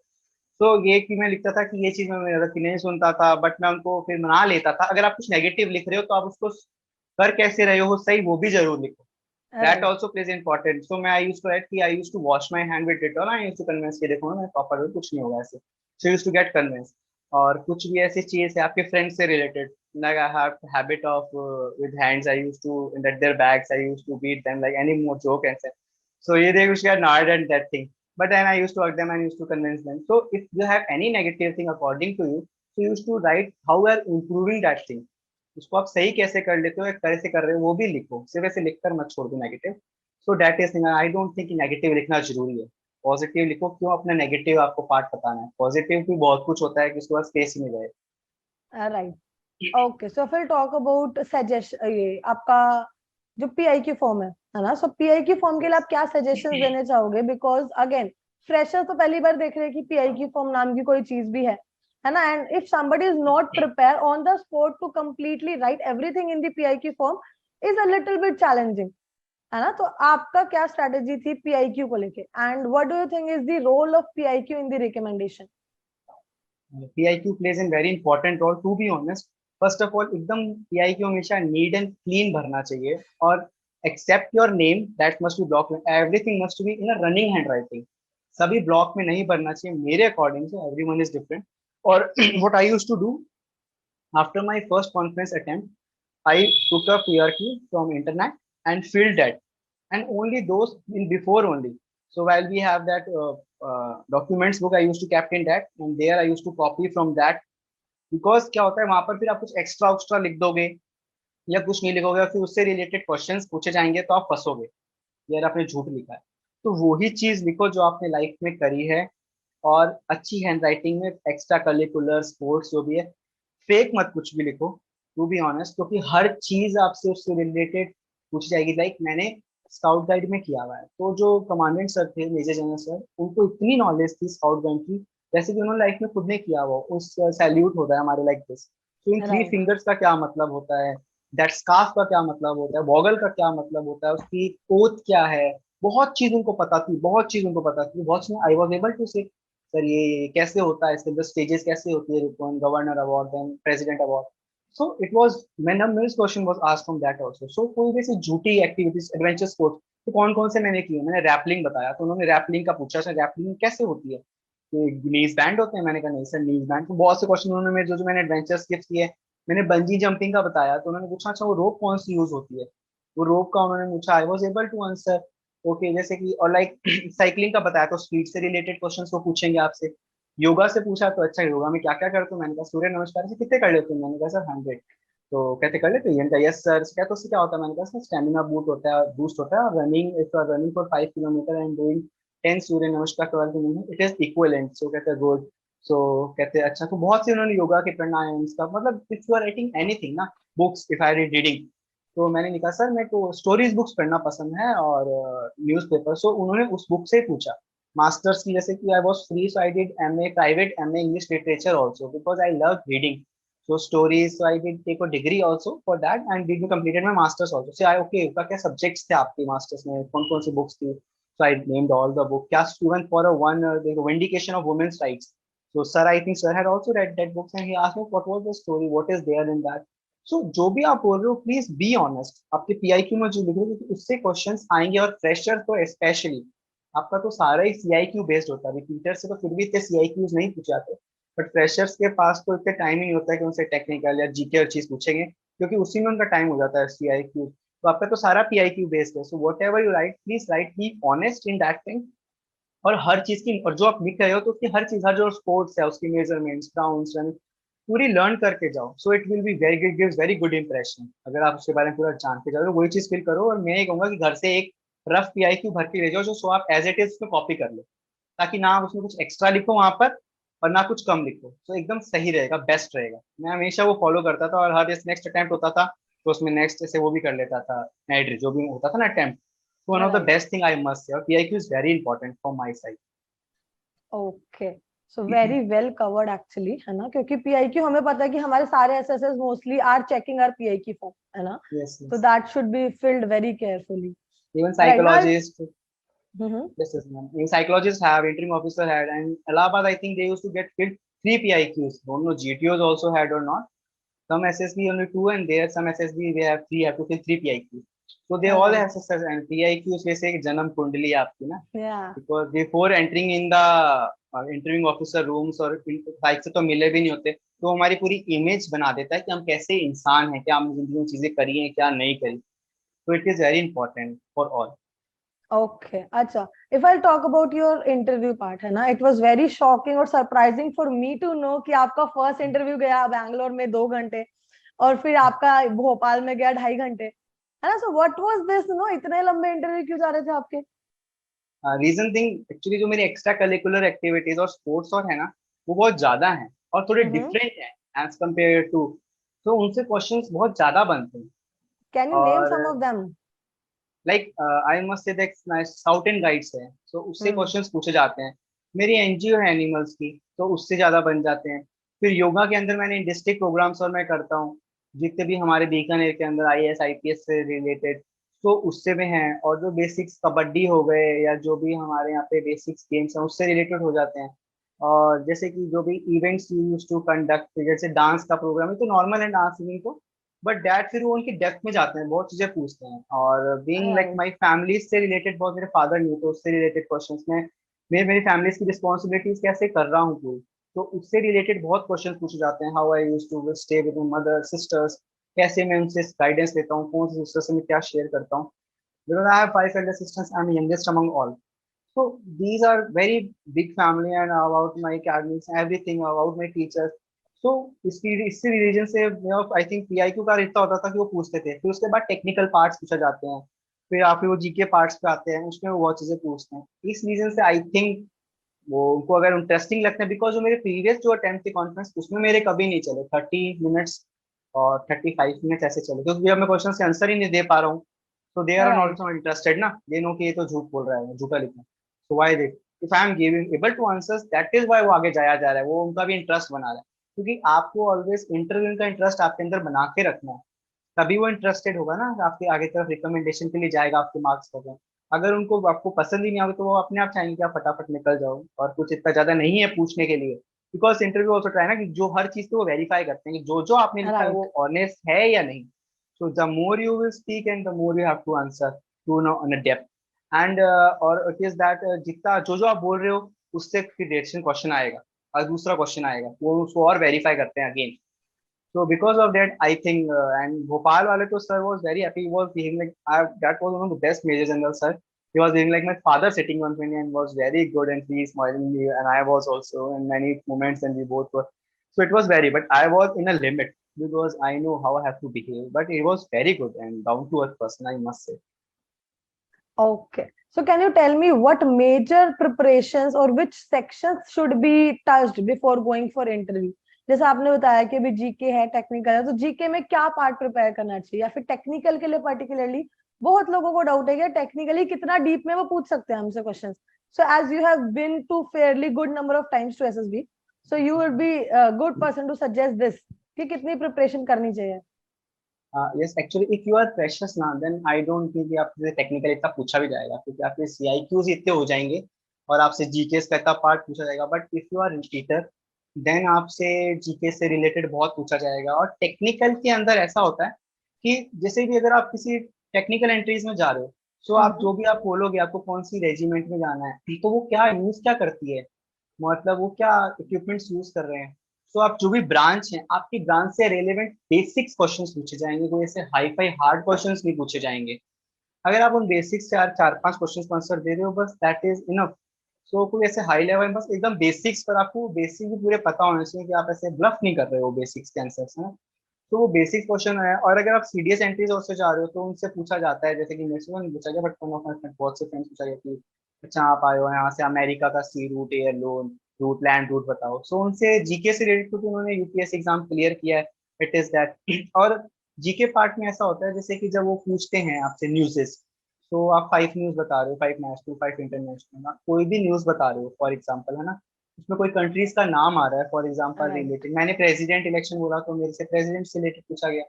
तो ये कि मैं लिखता था कि ये चीज मैं मेरे की नहीं सुनता था, बट मैं उनको फिर मना लेता था। अगर आप कुछ नेगेटिव लिख रहे हो तो आप उसको कर कैसे रहे हो सही, वो भी जरूर लिखो। That right. also plays important. So मैं I used to write कि I used to wash my hand with Dettol. I used to convince कि देखो ना मैं proper हूँ, कुछ नहीं होगा ऐसे. So I used to get convinced. और कुछ भी ऐसी चीज है आपके फ्रेंड से related, like I have habit of with hands I used to let their bags, I used to beat them like any more joke and say. So ये they used to get annoyed at that thing. But then I used to hug them and used to convince them. So if you have any negative thing according to you, so you used to write how you are improving that thing. उसको आप सही कैसे कर लेते हो या कैसे कर रहे हो वो भी लिखो, सिर्फ ऐसे लिखकर मत छोड़ दो negative. So that is, I don't think negative लिखना जरूरी है। पॉजिटिव लिखो, क्यों अपना नेगेटिव आपको पार्ट बताना है, पॉजिटिव भी बहुत कुछ होता है कि उसके बाद स्पेस ही नहीं रहे। राइट। ओके, सो फिर टॉक अबाउट सजेशन, ये आपका जो पीआई की फॉर्म है ना, सो पीआई की फॉर्म के लिए आप क्या सजेशंस देने चाहोगे? बिकॉज अगेन फ्रेशर तो पहली बार देख रहे हैं कि पीआई की फॉर्म नाम की कोई चीज भी है ना, and if somebody is not prepared on the spot to completely write everything in the pi की form is a little bit challenging, है ना। तो आपका क्या स्ट्रेटेजी थी पीआईक्यू को लेके, and what do you think is the role of PIQ in the recommendation? PIQ plays a very important role, to be honest. First of all एकदम PIQ हमेशा नीट एंड क्लीन भरना चाहिए, और except your name that must be block, everything must be in a running handwriting. सभी block में नहीं भरना चाहिए मेरे अकॉर्डिंग से, एवरीवन इज डिफरेंट। और what I used to do after my first conference attempt, I took a PRQ from internet and filled that, and only those in before only. So while we have that documents book, I used to kept in that, and there I used to copy from that. Because क्या होता है वहां पर फिर आप कुछ extra extra लिख दोगे या कुछ नहीं लिखोगे, फिर उससे रिलेटेड क्वेश्चंस पूछे जाएंगे तो आप फंसोगे, यार आपने झूठ लिखा है। तो वही चीज लिखो जो आपने लाइफ में करी है, और अच्छी हैंड राइटिंग में एक्स्ट्रा करिकुलर स्पोर्ट्स जो भी है, फेक मत कुछ भी लिखो, टू बी ऑनेस्ट, क्योंकि हर चीज आपसे उससे रिलेटेड पूछी जाएगी। लाइक मैंने स्काउट गाइड में किया हुआ है, तो जो कमांडेंट सर थे, मेजर जनरल सर, उनको इतनी नॉलेज थी स्काउट गाइड की, जैसे कि उन्होंने लाइफ में खुद ने किया हुआ, उस सैल्यूट होता है हमारे लाइक दिस, तो इन थ्री राइट। फिंगर्स का क्या मतलब होता है, दैट स्कार्फ का क्या मतलब होता है, वॉगल का क्या मतलब होता है, उसकी ओथ क्या है, बहुत चीज उनको पता थी, बहुत चीज उनको पता थी, बहुत चीज आई वॉज एबल टू से सर ये कैसे होता है, इसके अंदर स्टेजेस कैसे होती है, governor award then president award. So it was man मेरे question was asked from that also. So कोई भी ऐसी झूठी एक्टिविटीज एडवेंचर स्पोर्ट्स तो कौन कौन से मैंने किए, मैंने रैपलिंग बताया तो उन्होंने रैपलिंग का पूछा, सर रैपलिंग कैसे होती है, नीज बैंड होते हैं, मैंने कहा नहीं सर नीज बैंड। तो बहुत से क्वेश्चन उन्होंने मेरे जो मैंने एडवेंचर स्किप्स किए, मैंने बंजी जंपिंग का बताया तो उन्होंने पूछा अच्छा वो रोप कौन सी यूज होती है, वो रोप का उन्होंने पूछा, I was able to answer. Okay, जैसे कि और लाइक साइकिलिंग का बताया तो स्पीड से रिलेटेड क्वेश्चंस वो पूछेंगे आपसे। योगा से पूछा तो अच्छा योगा में क्या क्या करते हो, मैंने कहा सूर्य नमस्कार से कितने कर लेते हो, मैंने कहा सर 100। तो कहते कर लेते हैं, यस सर। क्या तो उससे क्या होता है, मैंने कहा सर स्टेमिना बूस्ट होता है, और running if you are running for 5 kilometre and doing 10 surya namaskar 12 kilometre it is equivalent. So कहते हैं गुड। सो कहते हैं अच्छा। तो बहुत से उन्होंने योगा के प्राणायाम का मतलब, if you are writing anything ना, books if I read reading, तो मैंने लिखा सर मेरे को स्टोरीज बुक्स पढ़ना पसंद है और न्यूज़पेपर। सो उन्होंने उस बुक से पूछा मास्टर्स की, जैसे कि I was free so I did MA, private MA English literature also because I love reading so stories. So I did take a degree also for that and did completed my masters also. So I okay का क्या subjects थे आपके masters में, कौन कौन सी books थी, so I named all the book, क्या even for a one the vindication of women's rights. So sir, I think sir had also read that books and he asked me what was the story, what is there in that. So जो भी आप बोल रहे हो please be honest, आपके PIQ में जो लिख रहे हो क्योंकि उससे क्वेश्चंस आएंगे, और फ्रेशर तो स्पेशली आपका तो सारा ही CIQ बेस्ड होता है, रिपीटर से तो फिर भी इतने CIQs नहीं पूछे जाते, बट फ्रेशर्स के पास तो इतने टाइम ही नहीं होता है कि उनसे टेक्निकल या जीके और चीज पूछेंगे, क्योंकि उसी में उनका टाइम हो जाता है CIQ। तो आपका तो सारा PIQ बेस्ड है। So what ever you right please right be honest in that thing, और हर चीज की, और जो आप लिख रहे हो तो उसकी हर चीज, हर जो स्पोर्ट्स है उसकी मेजरमेंट्स ग्राउंड्स रनिंग पूरी लर्न करके जाओ। So it will be very good, gives very good impression अगर आप उसके बारे में पूरा जान के जाओ, वही चीज फील करो। और मैं ये कहूंगा कि घर से एक रफ PIQ भर के ले जाओ, जो सो आप एज इट इज उसमें कॉपी कर लो, ताकि ना आप उसमें कुछ एक्स्ट्रा लिखो वहां पर और ना कुछ कम लिखो, तो एकदम सही रहेगा, बेस्ट रहेगा। मैं हमेशा वो फॉलो करता था, और हर नेक्स्ट अटेम्प्ट होता था तो उसमें नेक्स्ट से वो भी कर लेता था, नाइट जो भी होता था ना अटेम्प्ट। तो one of the right. Best thing I must से, और PIQ is very important from my side. Okay, so very well covered actually, है ना, क्योंकि पीआईक्यू हमें पता है कि हमारे सारे SSS mostly are checking our PIQ form, है ना, यस तो yes, that should be filled very carefully. Even right now psychologist. Yes, yes, ma'am. In psychologists have, interim officer had, and Allahabad, I think they used to get filled 3 PIQs. Don't know GTOs also had or not. Some SSB only 2, and there some SSB they have 3, have to fill 3 PIQs. So they all have success, and PIQs जैसे एक जन्म कुंडली आपकी ना, Yeah. because before entering in the interviewing officer rooms और side से तो मिले भी नहीं होते, तो हमारी पूरी इमेज बना देता है कि हम कैसे इंसान हैं, क्या हमने जिंदगी में चीजें करी हैं, क्या नहीं करी. So it is very important for all. Okay, अच्छा. If I'll talk about your interview part है ना, it was very shocking और surprising for me to know कि आपका first interview गया बैंगलोर में 2 घंटे और फिर आपका भोपाल में गया 2.5 घंटे, है ना. So what was this, इतने लंबे इंटरव्यू क्यों जा रहे थे आपके? रीजन थिंग एक्चुअली जो मेरी एक्स्ट्रा करिकुलर एक्टिविटीज और स्पोर्ट्स और है ना, वो बहुत ज्यादा हैं और थोड़े डिफरेंट हैं एज कम्पेयर टू, तो उनसे क्वेश्चंस बहुत ज्यादा बनते हैं. Can you name और some of them? Like I must say that scout and guides है, तो उससे क्वेश्चंस पूछे जाते हैं. मेरी एनजीओ है एनिमल्स की, तो उससे ज्यादा बन जाते हैं. फिर योगा के अंदर मैंने डिस्ट्रिक्ट प्रोग्राम्स और मैं करता हूँ, जितने भी हमारे बीकानेर के अंदर आईएएस आईपीएस से रिलेटेड, तो उससे भी हैं. और जो बेसिक्स कबड्डी हो गए या जो भी हमारे यहाँ पे बेसिक्स गेम्स हैं उससे रिलेटेड हो जाते हैं. और जैसे कि जो भी इवेंट्स यूज टू कंडक्ट, जैसे डांस का प्रोग्राम है तो नॉर्मल है डांस इवेंट तो, बट डैड फिर वो उनकी डेप्थ में जाते हैं, बहुत चीजें पूछते हैं. और बीइंग लाइक माय फैमिली से रिलेटेड, बहुत मेरे फादर नहीं तो उससे रिलेटेड क्वेश्चंस में मैं मेरी फैमिली की रिस्पॉन्सिबिलिटीज कैसे कर रहा हूँ पूरी, तो उससे रिलेटेड बहुत क्वेश्चन पूछे जाते हैं. How I use to stay with my mother sisters, कैसे मैं उनसे गाइडेंस लेता हूँ, कौन सी सिस्टर से मैं क्या शेयर करता हूँ. Because I have 5 elder sisters, I am youngest among all. So these are very big family and about my academics, everything about my teachers. So इसी रीजन से आई थिंक पीआईक्यू का इतना होता था कि वो पूछते थे. फिर उसके बाद टेक्निकल पार्ट्स पूछे जाते हैं, फिर आप वो जीके पार्ट्स पे आते हैं, उसमें वो बहुत चीजें पूछते हैं. इस रीजन से आई थिंक वो उनको अगर इंटरेस्टिंग लगता है, बिकॉज जो मेरे प्रीवियस जो अटेम्प्ट थे कॉन्फ्रेंस उसमें मेरे कभी नहीं चले 30 मिनट्स और 35 मिनट्स ऐसे चले, क्योंकि अब मैं क्वेश्चन के आंसर ही नहीं दे पा रहा हूँ. तो they are Right. Also interested ना, दे नो कि ये तो झूठ बोल रहा है, झूठा लिखा. So why they, if I am giving able to answers, that is why वो आगे जाया जा रहा है, वो उनका भी इंटरेस्ट बना रहा है. क्योंकि आपको ऑलवेज इंटरव्यू का इंटरेस्ट आपके अंदर बना के रखना है, तभी वो इंटरेस्टेड होगा ना, आपके आगे तरफ रिकमेंडेशन के लिए जाएगा आपके मार्क्स पर. अगर उनको आपको पसंद ही नहीं आगे तो वो अपने आप चाहेंगे कि आप फटाफट निकल जाओ, और कुछ इतना ज्यादा नहीं है पूछने के लिए. बिकॉज इंटरव्यू ऑल्सो ट्राई ना कि जो हर चीज को वो वेरीफाई करते हैं कि जो जो आपने लिखा है Right. वो ऑनेस्ट है या नहीं. So the more you will speak and the more you have to answer to know on a depth. And और इट इज दैट जितना जो जो आप बोल रहे हो उससे फिर डायरेक्शन क्वेश्चन आएगा और दूसरा क्वेश्चन आएगा, वो उसको और वेरीफाई करते हैं again. So because of that, I think and Bhopal wale to sir was very happy. He was behaving like that was one of the best major general sir. He was behaving like my father sitting on me and was very good and he smiling me, and I was also in many moments and we both were. So it was very, but I was in a limit because I know how I have to behave. But it was very good and down to earth person, I must say. Okay. So can you tell me what major preparations or which sections should be touched before going for interview? जैसे आपने बताया कि अभी GK है, technical है, तो GK में क्या पार्ट प्रिपेयर करना चाहिए, या फिर टेक्निकल के लिए पर्टिकुलरली बहुत लोगों को डाउट है कि टेक्निकली कितना डीप में वो पूछ सकते हैं हमसे questions. So as you have been to fairly good number of times to SSB, so you will be good person to suggest this कि कितनी प्रिपरेशन करनी चाहिए. Yes, actually, if you are precious now, then I don't think कि आपसे technical इतना पूछा भी जाएगा, क्योंकि आपके CIQs इतने हो जाएंगे और आपसे जीके का इतना पार्ट पूछा जाएगा. But if you are repeater, then आपसे जीके से रिलेटेड बहुत पूछा जाएगा. और टेक्निकल के अंदर ऐसा होता है कि जैसे भी अगर आप किसी टेक्निकल एंट्रीज में जा रहे हो, तो आप जो भी आप बोलोगे आपको कौन सी रेजिमेंट में जाना है, तो वो क्या यूज क्या करती है, मतलब वो क्या इक्विपमेंट्स यूज कर रहे हैं. तो आप जो भी ब्रांच है आपकी ब्रांच से रेलेवेंट बेसिक्स क्वेश्चंस पूछे जाएंगे, कोई ऐसे हाई फाई हार्ड क्वेश्चंस नहीं पूछे जाएंगे. अगर आप उन बेसिक्स चार चार पांच क्वेश्चंस को आंसर दे रहे हो बस दैट इज इनफ. सो कोई ऐसे हाई लेवल, बस एकदम बेसिक्स पर आपको बेसिक भी पूरे पता होने चाहिए कि आप ऐसे ब्लफ नहीं कर रहे हो बेसिक्स के आंसर्स है. तो वो बेसिक क्वेश्चन है. और अगर आप सीडीएस एंट्रीज और से जा रहे हो तो उनसे पूछा जाता है, जैसे कि मेरे से नहीं पूछा गया but one of my friend बहुत से फ्रेंड्स पूछा गया कि अच्छा आप आए हो यहाँ से अमेरिका का sea route airline route land route बताओ. सो उनसे जीके से रिलेटेड, क्योंकि उन्होंने यूपीएससी एग्जाम क्लियर किया है, इट इज दैट. और जीके पार्ट में ऐसा होता है जैसे कि जब वो पूछते हैं आपसे न्यूज़ेस, तो आप 5 न्यूज बता रहे हो, 5 नेशनल 5 इंटरनेशनल, कोई भी न्यूज बता रहे हो फॉर एग्जाम्पल है ना, उसमें कोई कंट्रीज का नाम आ रहा है फॉर एग्जाम्पल रिलेटेड. मैंने प्रेसिडेंट इलेक्शन बोला तो मेरे से प्रेसिडेंट से रिलेटेड पूछा गया.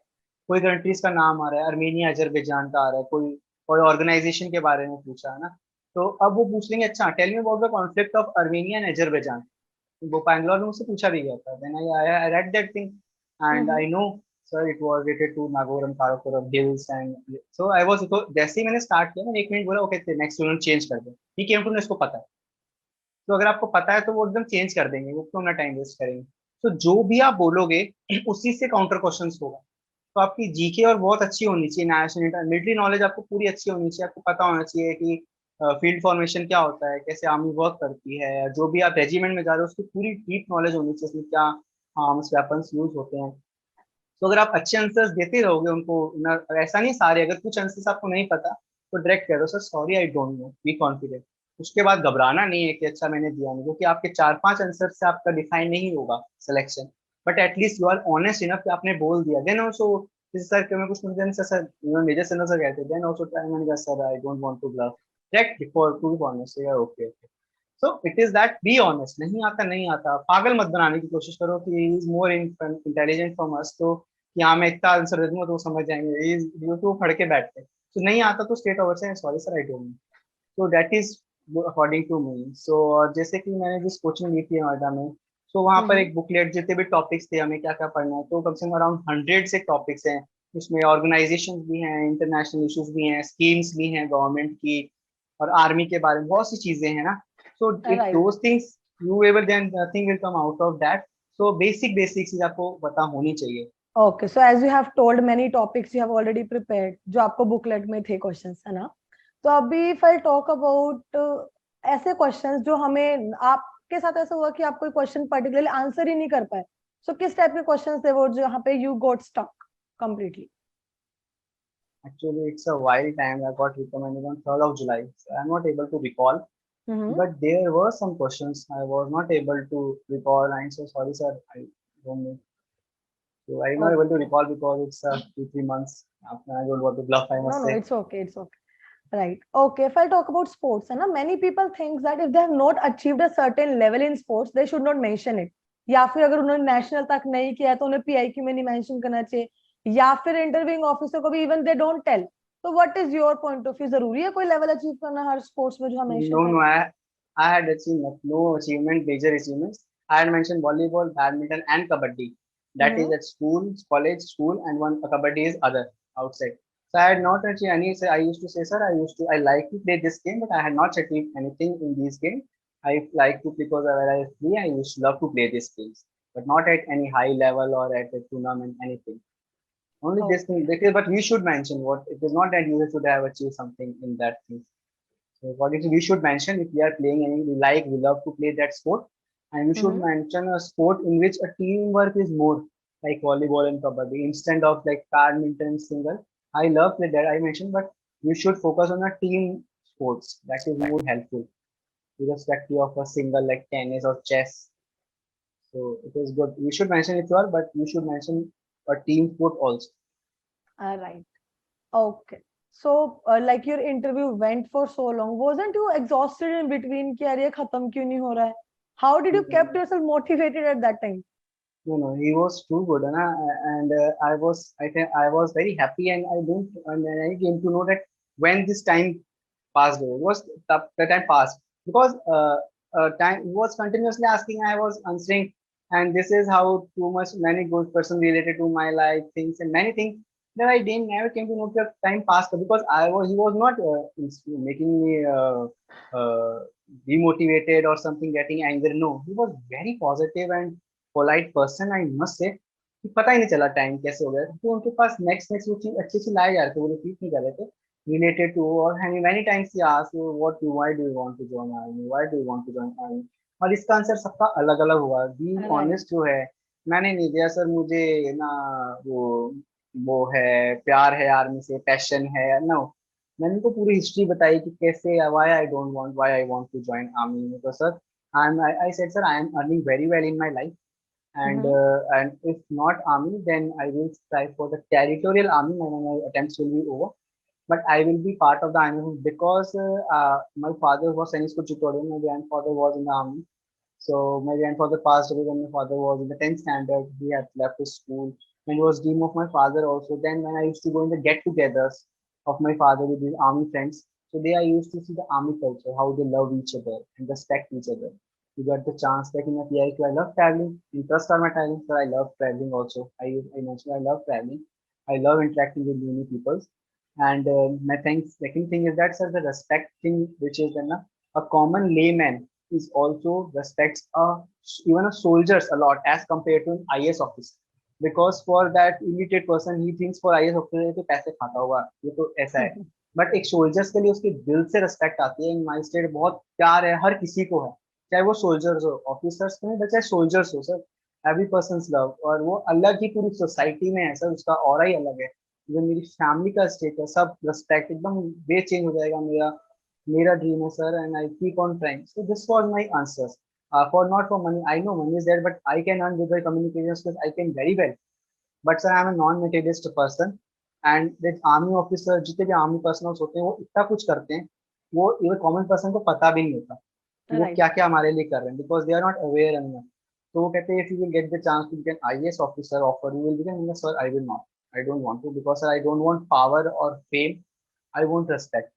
कोई कंट्रीज का नाम आ रहा है, अर्मेनिया अजरबैजान का आ रहा है, कोई ऑर्गेनाइजेशन के बारे में पूछा है ना. तो अब वो पूछ लेंगे, अच्छा tell me about the conflict of Armenia and Azerbaijan. वो बैंगलोर में मुझसे पूछा भी गया था, then I read that thing and I know sir it was related to Nagorno Karakoram hills and so I was, तो जैसे ही मैंने स्टार्ट किया, मैंने 1 मिनट बोला ओके नेक्स्ट स्टूडेंट चेंज कर दो, ठीक है तुमने इसको पता है। तो अगर आपको पता है तो वो एकदम चेंज कर देंगे, वो क्यों ना टाइम वेस्ट करेंगे। तो जो भी आप बोलोगे उसी से काउंटर क्वेश्चंस होगा। तो आपकी जीके और बहुत अच्छी होनी चाहिए, नेशनल मिलिट्री नॉलेज आपको पूरी अच्छी होनी चाहिए, आपको पता होना चाहिए कि फील्ड फॉर्मेशन क्या होता है, कैसे आर्मी वर्क करती है, जो भी आप रेजिमेंट में जा रहे हो उसकी पूरी डीप नॉलेज होनी चाहिए, उसमें क्या आर्म्स वेपन्स यूज होते हैं। तो अगर आप अच्छे आंसर्स देते रहोगे उनको ना, ऐसा नहीं सारे, अगर कुछ आंसर्स आपको नहीं पता तो डायरेक्ट कह दो sir sorry I don't no, be confident. उसके बाद घबराना नहीं है कि अच्छा मैंने दिया नहीं, क्योंकि आपके 4-5 आंसर से आपका डिफाइन नहीं होगा selection, but at least you are honest enough कि आपने बोल दिया। देन ऑल्सो जैसे सर के मैं कुछ student sir major sir sir कहते, देन ऑल्सो ट्राई, मैंने कहा sir I don't want to bluff, direct before to be honest, okay okay. So it is that, be honest, नहीं आता नहीं आता, पागल मत बनाने की कोशिश करो कि is more intelligent from us, तो कि हाँ मैं इतना आंसर दे दूंगा तो वो समझ जाएंगे, ये तो फड़ के बैठते हैं। तो नहीं आता तो straightaway say sorry sir I don't know. तो that is according to me. So जैसे कि मैंने जिस कोचिंग ली थी नोएडा में, तो वहाँ पर एक बुकलेट जितने भी टॉपिक्स थे हमें क्या क्या पढ़ना है, तो कम से कम अराउंड 100 से टॉपिक्स हैं। उसमें ऑर्गेनाइजेशन भी हैं, इंटरनेशनल इश्यूज भी हैं, स्कीम्स भी हैं गवर्नमेंट की, और आर्मी के बारे में बहुत सी चीजें हैं ना। So if right. Those things you able, then nothing will come out of that. So basic चीज आपको पता होनी चाहिए। Okay, so as you have told many topics you have already prepared, जो आपको बुकलेट में थे क्वेश्चंस, है ना? तो अभी इफ आई टॉक अबाउट ऐसे क्वेश्चंस जो हमें, आपके साथ ऐसा हुआ कि आप कोई क्वेश्चन पर्टिकुलरली आंसर ही नहीं कर पाए, सो किस टाइप के क्वेश्चंस थे वो जहाँ पे you got stuck completely? Actually, it's a wild time. I got recommended on 3rd of July. So I'm not able to recall, hmm. but there were some questions I was not able to recall. I'm so sorry, sir. I don't know. So I'm not able to okay, recall because it's 2-3 months after. I don't want to bluff, I know must know, say. It's okay, it's okay. Right. Okay. If I talk about sports, है ना, many people think that if they have not achieved a certain level in sports, they should not mention it. या फिर अगर उन्होंने national तक नहीं किया तो उन्हें पीआईक्यू में नहीं मेंशन करना चाहिए, या फिर इंटरव्यूइंग ऑफिसर को भी इवन दे डोंट टेल। तो what is your point of view? जरूरी है कोई लेवल अचीव करना हर स्पोर्ट्स में जो हम मेंशन No, no, करते I had achieved no achievement, major achievements. I had mentioned volleyball, badminton, and kabaddi. हैं? That is at school, college, school, and one kabaddi is other outside. So I had not achieved any. So I used to say, sir, I like to play this game, but I had not achieved anything in these games. I like to because when I was free, I used to love to play these games, but not at any high level or at a tournament, anything. Only this thing, okay. because, but we should mention what it is not that you should have achieved something in that thing. So what is we should mention if we are playing any we like we love to play that sport, and we should mention a sport in which a teamwork is more, like volleyball and kabaddi instead of like badminton single. I love that I mentioned, but you should focus on a team sports that is more helpful irrespective of a single like tennis or chess. So it is good. You should mention it all, but you should mention a team sport also. Right. Okay. So like your interview went for so long, wasn't you exhausted in between कि यार ये खत्म क्यों नहीं हो रहा है? How did you kept yourself motivated at that time? No, no, he was too good, and I think I was very happy, and I didn't, and I came to know that when this time passed away, it was the time passed because time he was continuously asking, I was answering, and this is how too much many good person related to my life things and many things that I didn't never came to know that time passed because he was not making me demotivated or something getting angry. No, he was very positive and polite person I must से, पता ही नहीं चला time कैसे हो गया, क्योंकि उनके पास next next वो चीज अच्छी अच्छी लाए जा रहे थे, वो रिपीट नहीं कर रहे थे रिलेटेड टू। और many times he asked what you why do you want to join army, why do you want to join army, और इसका आंसर सबका अलग अलग हुआ। B right. ऑनेस्ट जो है, मैंने नहीं दिया सर मुझे ना वो वो है प्यार है आर्मी से, पैशन है नो। मैंने उनको पूरी हिस्ट्री बताई कि कैसे why I don't want, why I want to join army. तो sir I said sir I am earning very well in my life, and if not army then I will strive for the territorial army when my attempts will be over, but I will be part of the army because my father was Sainik School tutorial, my grandfather was in the army. So my grandfather passed away when my father was in the 10th standard. He had left his school, and it was dream of my father also. Then when I used to go in the get-togethers of my father with his army friends, So there I used to see the army culture, how they love each other and respect each other. You got the chance that in a PIQ, I love traveling. Interest are my talents, but I love traveling also. I mentioned I love traveling. I love interacting with many people. And my second thing is that sir, the respect thing, which is then a common layman is also respects even a soldiers a lot as compared to an IS officer. Because for that illiterate person, he thinks for IS officer ये तो पैसे खाता होगा, ये तो ऐसा है. But एक सोल्जर्स के लिए उसके दिल से रिस्पेक्ट आती है. इन माई स्टेट बहुत प्यार है हर किसी को है, चाहे वो सोल्जर्स हो, ऑफिसर्स में, चाहे सोल्जर्स हो सर. एवरी पर्सन लव, और वो अलग ही पूरी सोसाइटी में है सर, उसका ऑरा ही अलग है. इवन मेरी फैमिली का स्टेट है, सब रिस्पेक्ट एकदम वे चेंज हो जाएगा. मेरा मेरा ड्रीम है sir, and I keep on trying. So this was my answers. For not for money, I know money is there, but I can earn with my communication skills. I can very well. But sir, I am a non-materialist person, and that army officer, जितने भी army personals होते हैं, वो इतना कुछ करते हैं, वो even common person को पता भी नहीं होता कि वो क्या क्या हमारे लिए कर रहे हैं, because they are not aware enough. तो वो कहते हैं if you will get the chance to become IAS officer offer, you will become. Sir, I will not. I don't want to, because sir, I don't want power or fame. I want respect.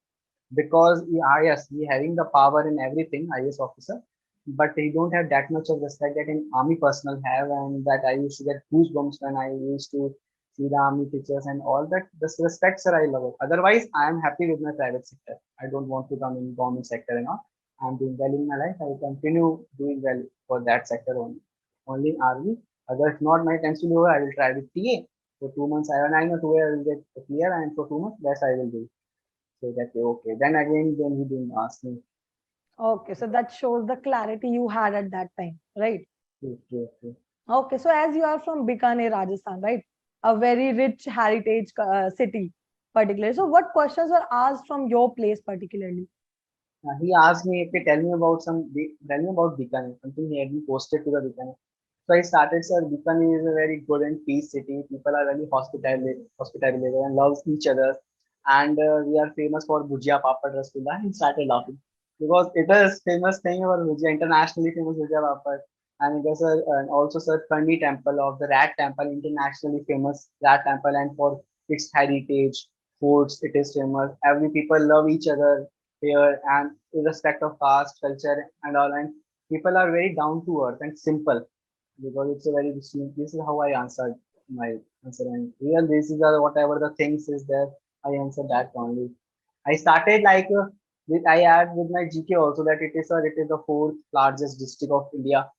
Because yes, he having the power in everything, IAS officer, but he don't have that much of respect that an army personnel have, and that I used to get goosebumps when I used to see the army pictures and all that. This respect, sir, I love it. Otherwise, I am happy with my private sector. I don't want to come in government sector and all. I'm doing well in my life. I will continue doing well for that sector only. Only in army. Other if not my tension over, I will try with TA. For 2 months, I know 2 I will get clear, and for 2 months, that's I will do. So that okay. Then again, then he didn't ask me. Okay, so that shows the clarity you had at that time, right? Okay. Okay, so as you are from Bikaner, Rajasthan, right? A very rich heritage city, particularly. So, what questions were asked from your place, particularly? He asked me, okay, tell me about Bikaner. Something he had been posted to the Bikaner. So I started, sir. Bikaner is a very good and peace city. People are very hospitable and loves each other. And we are famous for Bhujia Papad Rasgulla. He started laughing because it is famous thing about Bhujia, internationally famous Bhujia Papad. And it was and also sir Kandi Temple of the Rat Temple, internationally famous Rat Temple, and for its heritage, foods, it is famous. Every people love each other here, and irrespective of caste, culture, and all. And people are very down to earth and simple, because it's a very this is how I answered my answer. And real this is whatever the things is there, I answered that only. I started like with I add with my GK also that it is the fourth largest district of India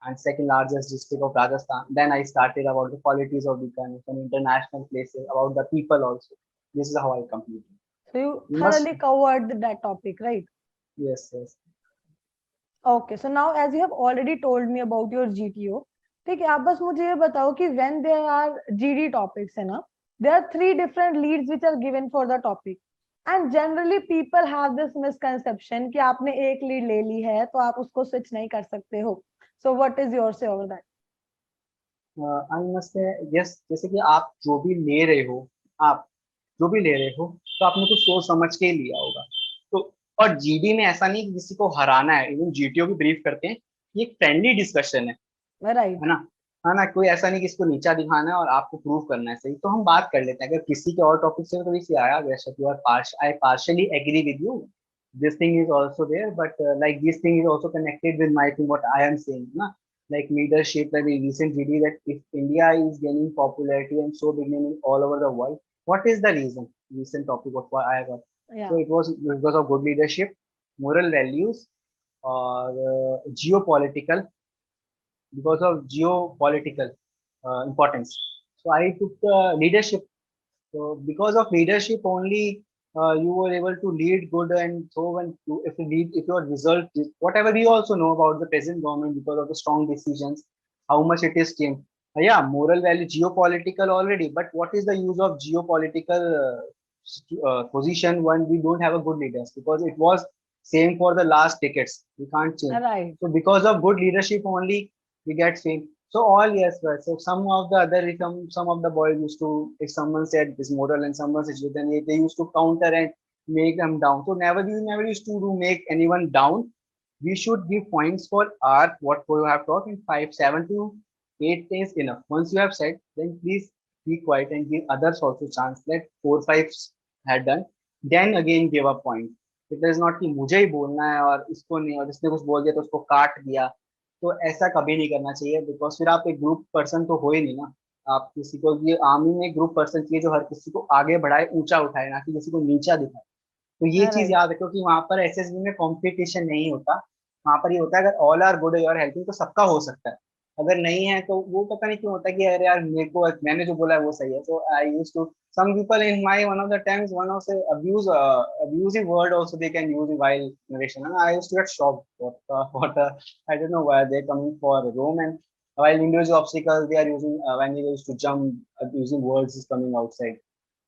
and second largest district of Rajasthan. Then I started about the qualities of Bikaner and international places, about the people also. This is how I completed. So, you You must. thoroughly covered that topic, right? Yes. Okay, so now as you have already told me about your GTO, ठीक है, आप बस मुझे ये बताओ कि when there are GD topics है ना, there are 3 different leads which are given for the topic, and generally people have this misconception कि आपने एक lead ले ली है तो आप उसको switch नहीं कर सकते हो. So what is your say over that? I must से यस, जैसे कि आप जो भी ले रहे हो, आप जो भी ले रहे हो, तो आपने कुछ सोच समझ के ही लिया होगा. तो और जीडी में ऐसा नहीं कि किसी को हराना है. इवन जीटीओ भी ब्रीफ करते हैं, ये एक फ्रेंडली डिस्कशन है Right. है ना. कोई ऐसा नहीं कि इसको नीचा दिखाना है और आपको प्रूव करना है सही. तो हम बात कर लेते हैं. अगर किसी के और टॉपिक से तो इसे आया वैसे you are I partially agree with you. This thing is also there, but like this thing is also connected with my thing, what I am saying, na? Like leadership, like the recent video that if India is gaining popularity and so beginning all over the world, what is the reason? Recent topic of why I got. Yeah. So it was because of good leadership, moral values, or geopolitical, because of geopolitical importance. So I took the leadership. So because of leadership only, you were able to lead good, and so when you, if you lead, if your result is whatever we also know about the present government, because of the strong decisions, how much it is changed. Yeah, moral value, geopolitical already, but what is the use of geopolitical position when we don't have a good leaders? Because it was same for the last decades. We can't change. Right. So because of good leadership only, we get fame. So all yes, right. So some of the other some of the boys used to, if someone said this moral and someone said then they used to counter and make them down. So never used to do make anyone down. We should give points for our what you have taught in 5, 7 to 8 days enough. Once you have said, then please be quiet and give others also chance. Let 4, 5 had done. Then again give a point. It is not कि मुझे ही बोलना है और इसको नहीं, और इसने कुछ बोल दिया तो उसको काट दिया. तो ऐसा कभी नहीं करना चाहिए, बिकॉज फिर आप एक ग्रुप पर्सन तो हो ही नहीं ना. आप किसी को, ये आर्मी में ग्रुप पर्सन चाहिए जो हर किसी को आगे बढ़ाए, ऊंचा उठाए, ना कि किसी को नीचा दिखाए. तो ये चीज राइट। याद रखो कि वहां पर एसएसबी में कंपटीशन नहीं होता. वहां पर ये होता है, अगर ऑल आर गुड और हेल्पिंग तो सबका हो सकता है. अगर नहीं है तो वो पता नहीं क्यों होता है कि अरे यार मेरे को, मैंने जो बोला है वो सही है. तो I use to, some people in my one of the times, one of the abusive word also they can use while narration, and I used to get shocked. I don't know why they're coming for Rome, and while individual obstacles they are using, when they used to jump, abusing words is coming outside.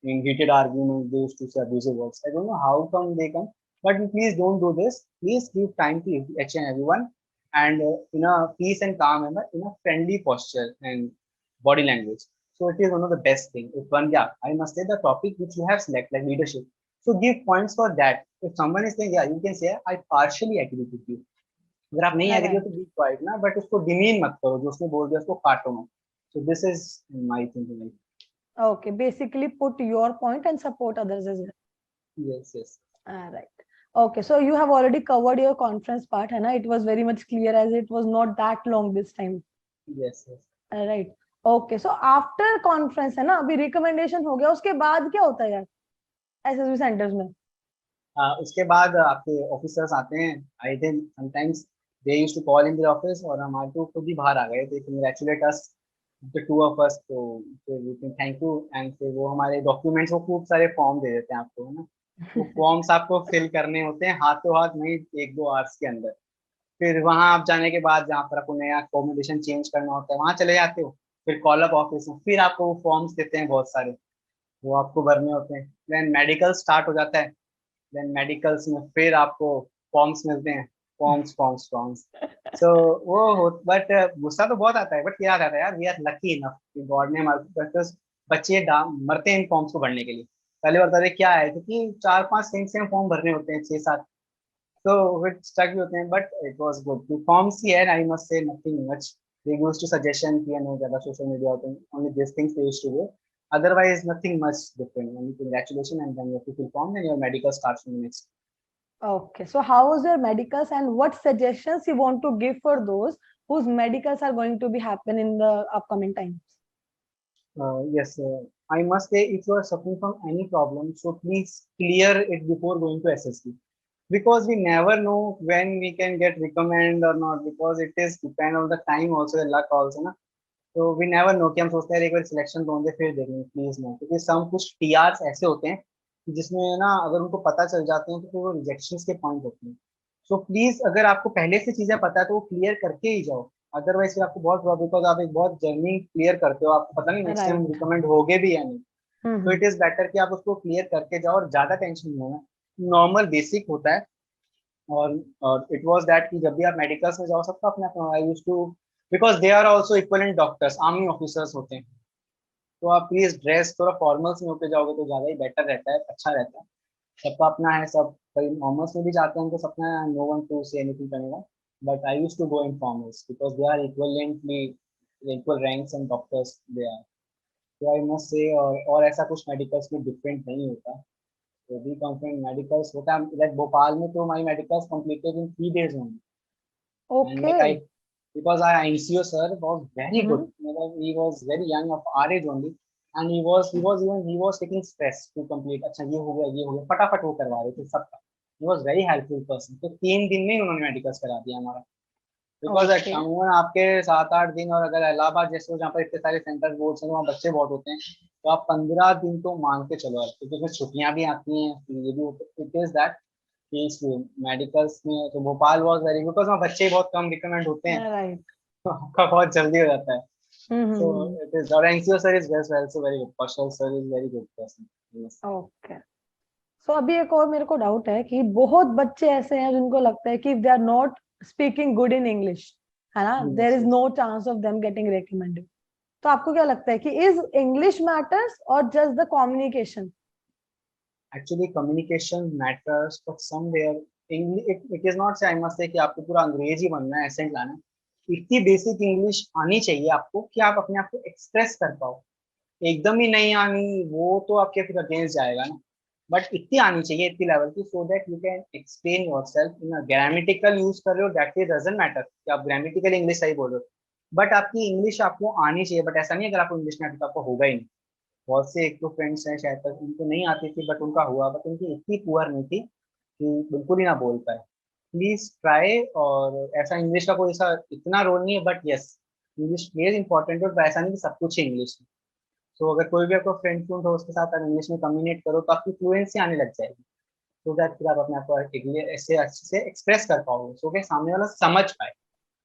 In heated arguments they used to say abusive words. I don't know how come they come, but please don't do this. Please give time to each and everyone, and in a peace and calm manner, in a friendly posture and body language. So it is one of the best thing. If one, yeah, I must say the topic which you have selected, like leadership. So give points for that. If someone is saying, yeah, you can say, I partially agree with you. अगर आप नहीं agree हो तो right. B quite ना, but उसको demean मत करो, जो उसने बोल दिया उसको काटो मत. So this is my thinking. Okay, basically put your point and support others as well. Yes yes. Right. Okay, so you have already covered your conference part, है ना? It was very much clear as it was not that long this time. Yes yes. Right. Okay, so after conference है ना, अभी recommendation हो गया, उसके बाद क्या होता है यार एसएसबी सेंटर्स में? उसके बाद आपके ऑफिसर्स आते हैं. I think sometimes they used to call in the office, और हमारे तो खुद ही बाहर आ गए थे, congratulate us, the two of us. तो फिर we can thank you, and फिर वो हमारे डॉक्यूमेंट्स, वो खूब सारे फॉर्म दे देते हैं आपको, है ना. वो फॉर्म्स आपको फिल करने होते हैं हाथों हाथ, नहीं 1-2 आवर्स के अंदर. फिर वहां आप जाने के बाद जहाँ पर आपको नया अकोमोडेशन चेंज करना होता है, वहां चले जाते हो. फिर कॉल अप ऑफिस में फिर आपको वो फॉर्म्स देते हैं बहुत सारे, वो आपको भरने होते हैं. देन मेडिकल स्टार्ट हो जाता है. देन मेडिकल्स में फिर आपको फॉर्म्स मिलते हैं, फॉर्म्स फॉर्म्स फॉर्म्स. सो वो हो, बट गुस्सा तो बहुत आता है, बट क्या आता है यार, वी आर लकी इनफ कि गॉड ने हमारे को, बच्चे मरते हैं इन फॉर्म्स को भरने के लिए. पहले बता दे क्या है, क्योंकि 4-5 सेम फॉर्म भरने होते हैं, 6-7. So with stuck भी होते हैं, but it was good. The forms ही है, I must say nothing much. They used to suggestion कि नहीं ज़्यादा social media होते हैं, only these things they used to do. Otherwise nothing much different. Only congratulations, and then you have to fill form and your medical starts from the next. Okay, so how was your medicals and what suggestions you want to give for those whose medicals are going to be happen in the upcoming times? Yes, I must say if you are suffering from any problem, so please clear it before going to SSB. Because we never know when we can get recommend or not, because it is depend on the time also, the luck also ना. तो we never know, कि हम सोचते हैं एक बार selection होंगे फिर देखेंगे. प्लीज नो, क्योंकि सम कुछ टीआरस ऐसे होते हैं जिसमें ना अगर उनको पता चल जाते हैं तो फिर वो रिजेक्शन के पॉइंट होते हैं. सो प्लीज अगर आपको पहले से चीजें पता है तो वो क्लियर करके ही जाओ. अदरवाइज फिर आपको बहुत प्रॉब्लम, बिकॉज आप एक बहुत जर्नी क्लियर करते हो, आपको पता नहीं नेक्स्ट टाइम Right. रिकमेंड होगे भी या नहीं. तो Mm-hmm. इट इज बेटर कि आप उसको क्लियर करके जाओ, और ज्यादा टेंशन नहीं होना. नॉर्मल बेसिक होता है. और इट वाज दैट कि जब भी आप मेडिकल्स में जाओ, सबका अपना अपना, I used to, because they are also equivalent doctors, army officers होते हैं. तो आप प्लीज ड्रेस थोड़ा फॉर्मल्स में होके जाओगे तो ज्यादा ही बेटर रहता है, अच्छा रहता है. सबका अपना है, सब कहीं नॉर्मल्स में भी जाते हैं तो सबका, no one to say anything करेगा. But I used to go in formals because they are equivalently equal ranks and doctors they are. तो आई मस्ट से, और ऐसा कुछ मेडिकल्स में डिफरेंट नहीं होता. तो बी कॉन्फिडेंट, मेडिकल्स होता है लाइक भोपाल में, तो my medicals completed in 3 days only. And like Okay. because our ICO sir was very good. Mm-hmm. He was very young, of our age only, and he was taking stress to complete. अच्छा ये हो गया फटाफट वो करवा रहे थे सबका. He was very helpful person. तो 3 दिन में ही उन्होंने मेडिकल्स करा दिया हमारा. Because Okay. अमूमन आपके 7-8 दिन, और अगर इलाहाबाद जैसे हो जहाँ पर इतने सारे सेंटर बोर्ड्स हैं, वहाँ बच्चे बहुत होते हैं, तो आप 15 दिन तो मान के चलो, क्योंकि उसमें छुट्टियां भी आती हैं, ये भी होता है. इट इज दैट मेडिकल्स में तो भोपाल वॉज वेरी, बिकॉज वहाँ बच्चे बहुत कम रिकमेंड होते हैं, Right. तो आपका बहुत जल्दी हो जाता है. सो Mm-hmm. इट इज, और NCO sir is very very good, Kaushal sir is very good person. Okay. सो अभी एक और मेरे को डाउट है कि बहुत बच्चे ऐसे हैं जिनको लगता है कि they are not speaking good in English, है ना, there is no chance of them getting recommended. तो आपको क्या लगता है कि इज इंग्लिश मैटर्स और just the communication? Actually communication matters, but somewhere it is not say, I must से कि आपको पूरा अंग्रेजी बनना है, एसेंट लाना है. इतनी बेसिक इंग्लिश आनी चाहिए आपको कि आप अपने आप को एक्सप्रेस कर पाओ. एकदम ही नहीं आनी, वो तो आपके फिर अगेंस्ट जाएगा ना. बट इतनी आनी चाहिए, इतनी लेवल की, so that you can explain yourself in a grammatical use कर रहे हो, दैट इज डजंट मैटर कि आप ग्रामेटिकल इंग्लिश सही बोल रहे हो, बट आपकी इंग्लिश आपको आनी चाहिए। बट ऐसा नहीं है अगर आपको इंग्लिश नहीं आती तो आपको होगा ही नहीं। बहुत से एक दो फ्रेंड्स हैं शायद तक उनको नहीं आती थी बट उनका हुआ, बट उनकी इतनी पुअर नहीं थी कि बिल्कुल ही ना बोल पाए। Please try. और ऐसा इंग्लिश का कोई ऐसा इतना रोल नहीं है, but yes English plays important role, ऐसा नहीं कि सब कुछ ही इंग्लिश है। तो अगर कोई भी आपको फ्रेंड फ्रेंड हो उसके साथ आप इंग्लिश में कम्युनिकेट करो तो आपकी फ्लुएंसी आने लग जाएगी, तो दैट फिर आप अपने आप को ऐसे अच्छे से एक्सप्रेस कर पाओगे, सो कि सामने वाला समझ पाए।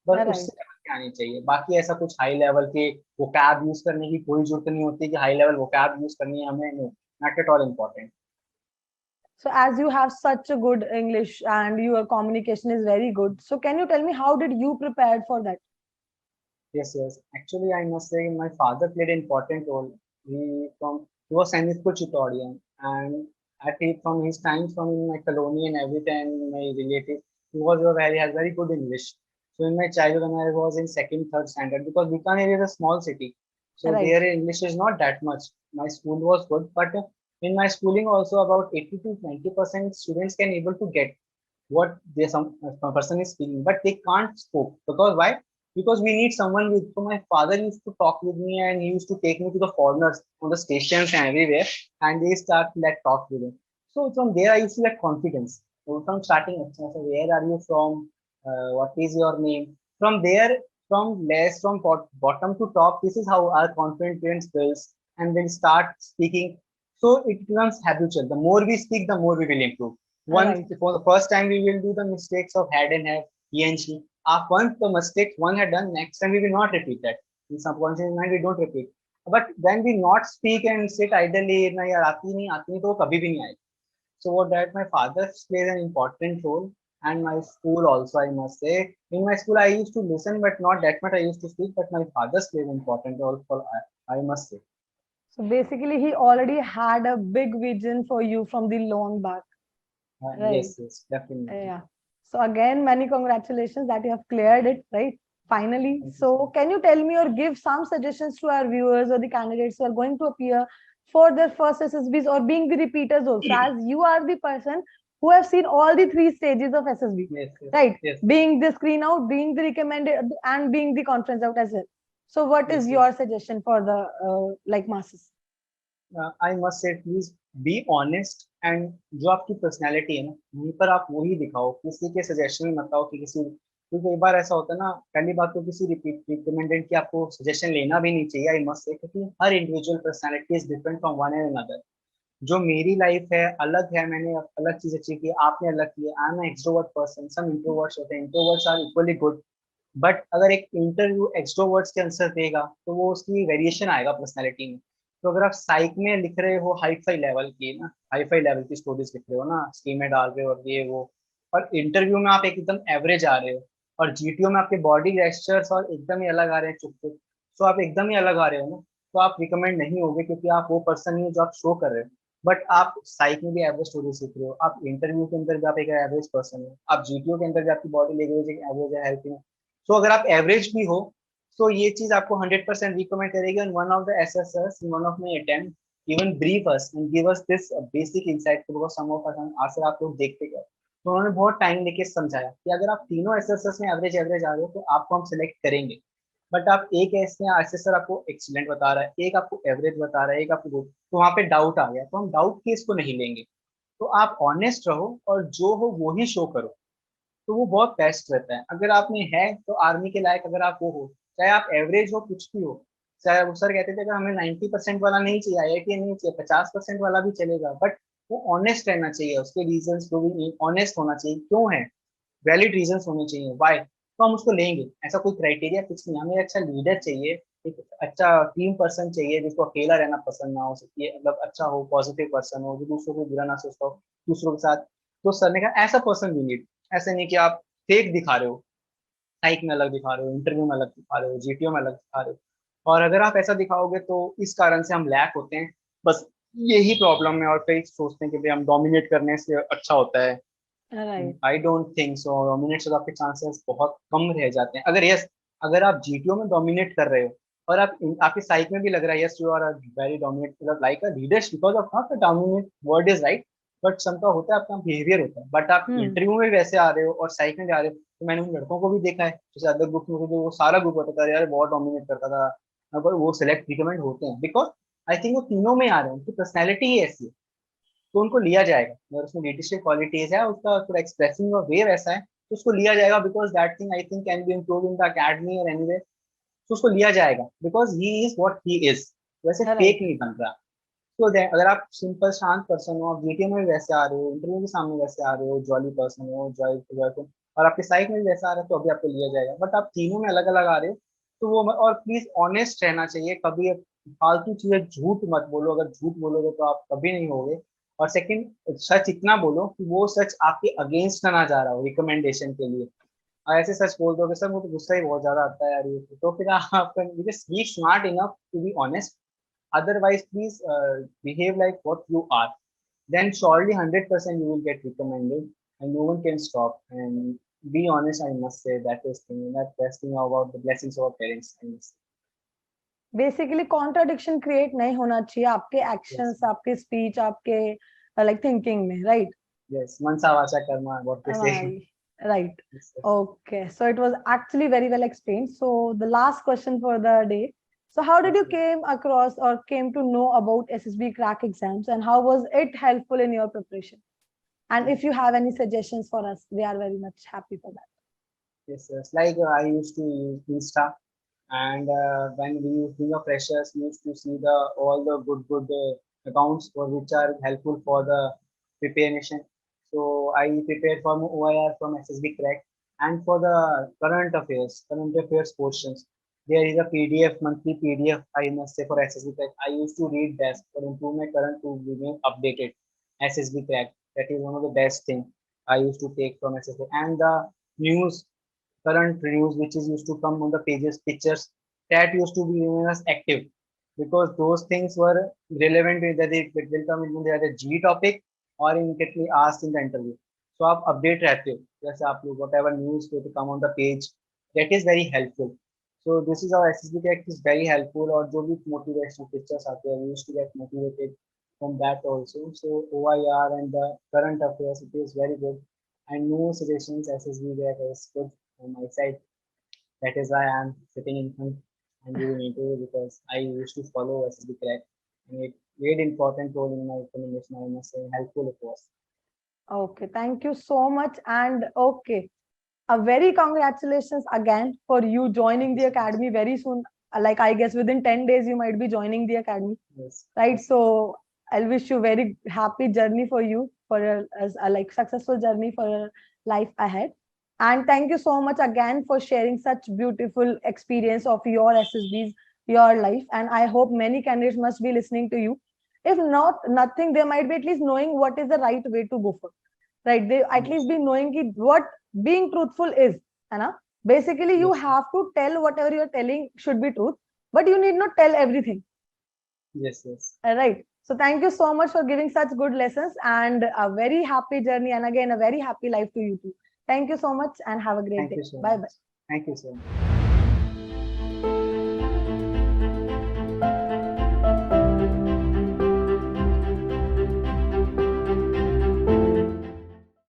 पर राइट। उससे लेवल की आनी चाहिए, बाकी ऐसा कुछ हाई लेवल के वोकैब यूज करने की कोई जरूरत नहीं होती कि हाई लेवल वोकैब यूज करनी है हमें, not at all important. So as you have such a good English and your communication is very good, so can you tell me how did you prepared for that? Yes, yes. Actually, I must say my father played an important role. He was Chinese school tutorial, and I think from his times from in my colony and everything, my relatives, he has very good English. So in my childhood, when I was in second, third standard, because Bikaner is a small city, so Right. there English is not that much. My school was good, but in my schooling also about 80 to 90% students can able to get what they some person is speaking, but they can't spoke because why? Because we need someone with. So my father used to talk with me, and he used to take me to the foreigners on the stations and everywhere, and they start to like talk with him. So from there, I used to get confidence. So from starting, so where are you from? What is your name? From there, from less from bottom to top, this is how our confidence builds, and we'll start speaking. So it becomes habitual. The more we speak, the more we will improve. Once Right. for the first time, we will do the mistakes of had and have, he and she. Once the mistakes one had done, next time we will not repeat that. In subconscious mind, we don't repeat. But when we not speak and sit idly, na yaar aati nahi, to kabhi bhi nahi आएगी. So what that my father plays an important role, and my school also I must say. In my school, I used to listen, but not that much. I used to speak, but my father's plays an important role for I must say. So basically, he already had a big vision for you from the long back. Right. Yes, yes, definitely. Yeah. So again, many congratulations that you have cleared it, right? Finally. Thank you so So much. can you tell me or give some suggestions to our viewers or the candidates who are going to appear for their first SSBs or being the repeaters also, as you are the person who have seen all the three stages of SSB, Yes, yes, right? yes, Being the screen out, being the recommended, and being the conference out as well. So what is yes, yes. your suggestion for the like masses? I must से please be honest, and जो आपकी personality है ना वहीं पर आप वही दिखाओ, किसी के सजेशन में मत आओ कि किसी, क्योंकि कई बार ऐसा होता है ना, पहली बात तो किसी रिकमेंडेड की आपको सजेशन लेना भी नहीं चाहिए आई मस्ट से, क्योंकि हर individual personality is different from one and another. जो मेरी लाइफ है अलग है, मैंने अलग चीज अचीव की, आपने अलग की है। I am extrovert person, some introverts होते हैं, introverts are equally good, but अगर एक इंटरव्यू एक्सट्रोवर्ट्स के आंसर देगा तो वो उसकी वेरिएशन आएगा पर्सनैलिटी में। तो अगर आप साइक में लिख रहे हो हाई फाई लेवल की ना, हाई फाई लेवल की स्टोरीज लिख रहे हो ना, स्कीम में डाल रहे हो और ये वो, और इंटरव्यू में आप एकदम एवरेज आ रहे हो, और जीटीओ में आपके बॉडी गेस्चर्स और एकदम ही अलग आ रहे हैं, चुप चुप, तो आप एकदम ही अलग आ रहे हो ना, तो आप रिकमेंड नहीं होगे, क्योंकि आप वो पर्सन नहीं हो जो आप शो कर रहे हो। बट आप साइक में भी एवरेज स्टोरीज लिख रहे हो, आप इंटरव्यू के अंदर भी आप एक एवरेज पर्सन हो, आप जीटीओ के अंदर भी आपकी बॉडी लैंग्वेज एक एवरेज है, हेल्थ में। तो अगर आप एवरेज भी हो तो ये चीज आपको 100% रिकमेंड करेगी। And one of the SSS in one of my attempt even brief us and give us this basic insight, because some of us answer आप लोग देखते गए, तो उन्होंने बहुत टाइम लेके समझाया कि अगर आप तीनों एसएसएस में एवरेज एवरेज आ रहे हो तो आपको हम सिलेक्ट करेंगे। बट आप एक ऐसे एसएसआर आपको एक्सीलेंट बता रहा है, एक आपको एवरेज बता रहा है, एक आपको गुड, तो वहाँ पे डाउट आ गया, तो हम डाउट केस को नहीं लेंगे। तो आप ऑनेस्ट रहो और जो हो वो ही शो करो, तो वो बहुत बेस्ट रहता है। अगर आप में है तो आर्मी के लायक अगर आप वो हो, चाहे आप एवरेज हो कुछ भी हो, चाहे वो सर कहते थे अगर हमें 90% वाला नहीं चाहिए, आईआईटी नहीं चाहिए, 50% वाला भी चलेगा, बट वो ऑनेस्ट रहना चाहिए, उसके रीजंस को भी ऑनेस्ट होना चाहिए, क्यों है, वैलिड रीजंस होने चाहिए वाई, तो हम उसको लेंगे। ऐसा कोई क्राइटेरिया कुछ नहीं, हमें अच्छा लीडर चाहिए, एक अच्छा टीम पर्सन चाहिए जिसको अकेला रहना पसंद ना हो सकती, मतलब अच्छा हो, पॉजिटिव पर्सन हो, जो दूसरों को बुरा ना सोचता हो, दूसरों के साथ। तो सर ने कहा ऐसा पर्सन भी नीड, ऐसे नहीं कि आप फेक दिखा रहे हो, साइक में अलग दिखा रहे हो, इंटरव्यू में अलग दिखा रहे हो, जीटीओ में अलग दिखा रहे हो, और अगर आप ऐसा दिखाओगे तो इस कारण से हम लैक होते हैं, बस यही प्रॉब्लम है। और कई सोचते हैं कि भाई हम डोमिनेट करने से अच्छा होता है, Right. I don't think so. Dominate से तो आपके चांसेस बहुत कम रह जाते हैं। अगर यस, अगर आप जीटीओ में डोमिनेट कर रहे हो और आपके साइक में भी लग रहा है, yes you are a very dominate, मतलब like a leader, because of not the dominate word is right, but सबका होता है, अपना बिहेवियर होता है। बट आप इंटरव्यू में वैसे आ रहे हो और साइक में जा रहे हो, तो मैंने उन लड़कों को भी देखा है, जैसे अदर ग्रुप में जो वो सारा ग्रुप होता था, यार बहुत डोमिनेट करता था, पर वो सिलेक्ट रिकमेंड होते हैं, बिकॉज आई थिंक वो तीनों में आ रहे हैं, उनकी पर्सनैलिटी ही ऐसी है, तो उनको लिया जाएगा। अगर उसमें लीडरशिप क्वालिटीज है, उसका थोड़ा एक्सप्रेसिंग का वे वैसा है, तो उसको लिया जाएगा, because that thing I think can be improve in the academy और एनीवे, तो उसको लिया जाएगा, because he is what he is, वैसे फेक नहीं बन रहा। तो अगर आप सिंपल शांत पर्सन हो, आप जीटीए में भी वैसे आ रहे हो, इंटरव्यू के सामने वैसे आ रहे हो, जॉली पर्सन हो, जॉय, और आपके साइड में भी वैसा आ रहा है, तो अभी आपको लिया जाएगा। बट आप तीनों में अलग अलग आ रहे हो, तो वो और प्लीज ऑनेस्ट रहना चाहिए, कभी फालतू चीजें झूठ मत बोलो, अगर झूठ बोलोगे तो आप कभी नहीं होगे। और सेकंड, सच इतना बोलो कि वो सच आपके अगेंस्ट ना जा रहा हो रिकमेंडेशन के लिए। और ऐसे सच बोल दोगे सर, वो तो गुस्सा ही बहुत ज्यादा आता है यार, ये तो फिर आप just be smart enough to be honest, otherwise please behave like what you are, then surely 100% you will get recommended and no one can stop. And be honest, I must say, that is thing, that best thing about the blessings of our parents, I must say. Basically contradiction create नहीं होना चाहिए आपके Yes, actions, आपके speech, आपके like thinking में, right? yes, mansa vacha karma, what they say. Right. Yes, yes. Okay, so it was actually very well explained. So the last question for the day, so how did you Okay. came across or came to know about SSB crack exams, and how was it helpful in your preparation? And if you have any suggestions for us, we are very much happy for that. Yes, yes. Like I used to use Insta, and when we used being a freshers, we used to see the all the good accounts for which are helpful for the preparation. So I prepared from OIR from SSBCrack, and for the current affairs portions, there is a PDF, monthly PDF, I must say, for SSBCrack. I used to read that for improve my current to remain updated. SSBCrack, that is one of the best thing I used to take from SSB, and the news, current news which is used to come on the pages, pictures, that used to be given as active, because those things were relevant, whether it will come in the G topic or in get me asked in the interview. So आप update रहते हो, जैसे आप लोग whatever news going to come on the page, that is very helpful. So this is how SSB Tech is very helpful, और जो भी motivational pictures आते हैं, we used to get motivated from that also. So OIR and the current affairs, it is very good, and no suggestions, SSB Tech is good on my side. That is why I'm sitting in front and giving interview, because I used to follow SSBCrack, and it played important role in my recommendation. I must say, helpful it was. Okay, thank you so much. And okay, a very congratulations again for you joining the academy very soon. Like I guess within 10 days you might be joining the academy. Yes. Right? Yes. So I'll wish you very happy journey for you, for a like successful journey for your life ahead. And thank you so much again for sharing such beautiful experience of your SSBs, your life. And I hope many candidates must be listening to you. If not nothing, they might be at least knowing what is the right way to go for. Right? They at Yes. least be knowing what being truthful is. Anna? Basically, you Yes. have to tell whatever you're telling should be truth, but you need not tell everything. Yes. Yes. Right. So thank you so much for giving such good lessons, and a very happy journey, and again a very happy life to you too. Thank you so much and have a great Thank day. you so Bye much. bye. Thank you so much.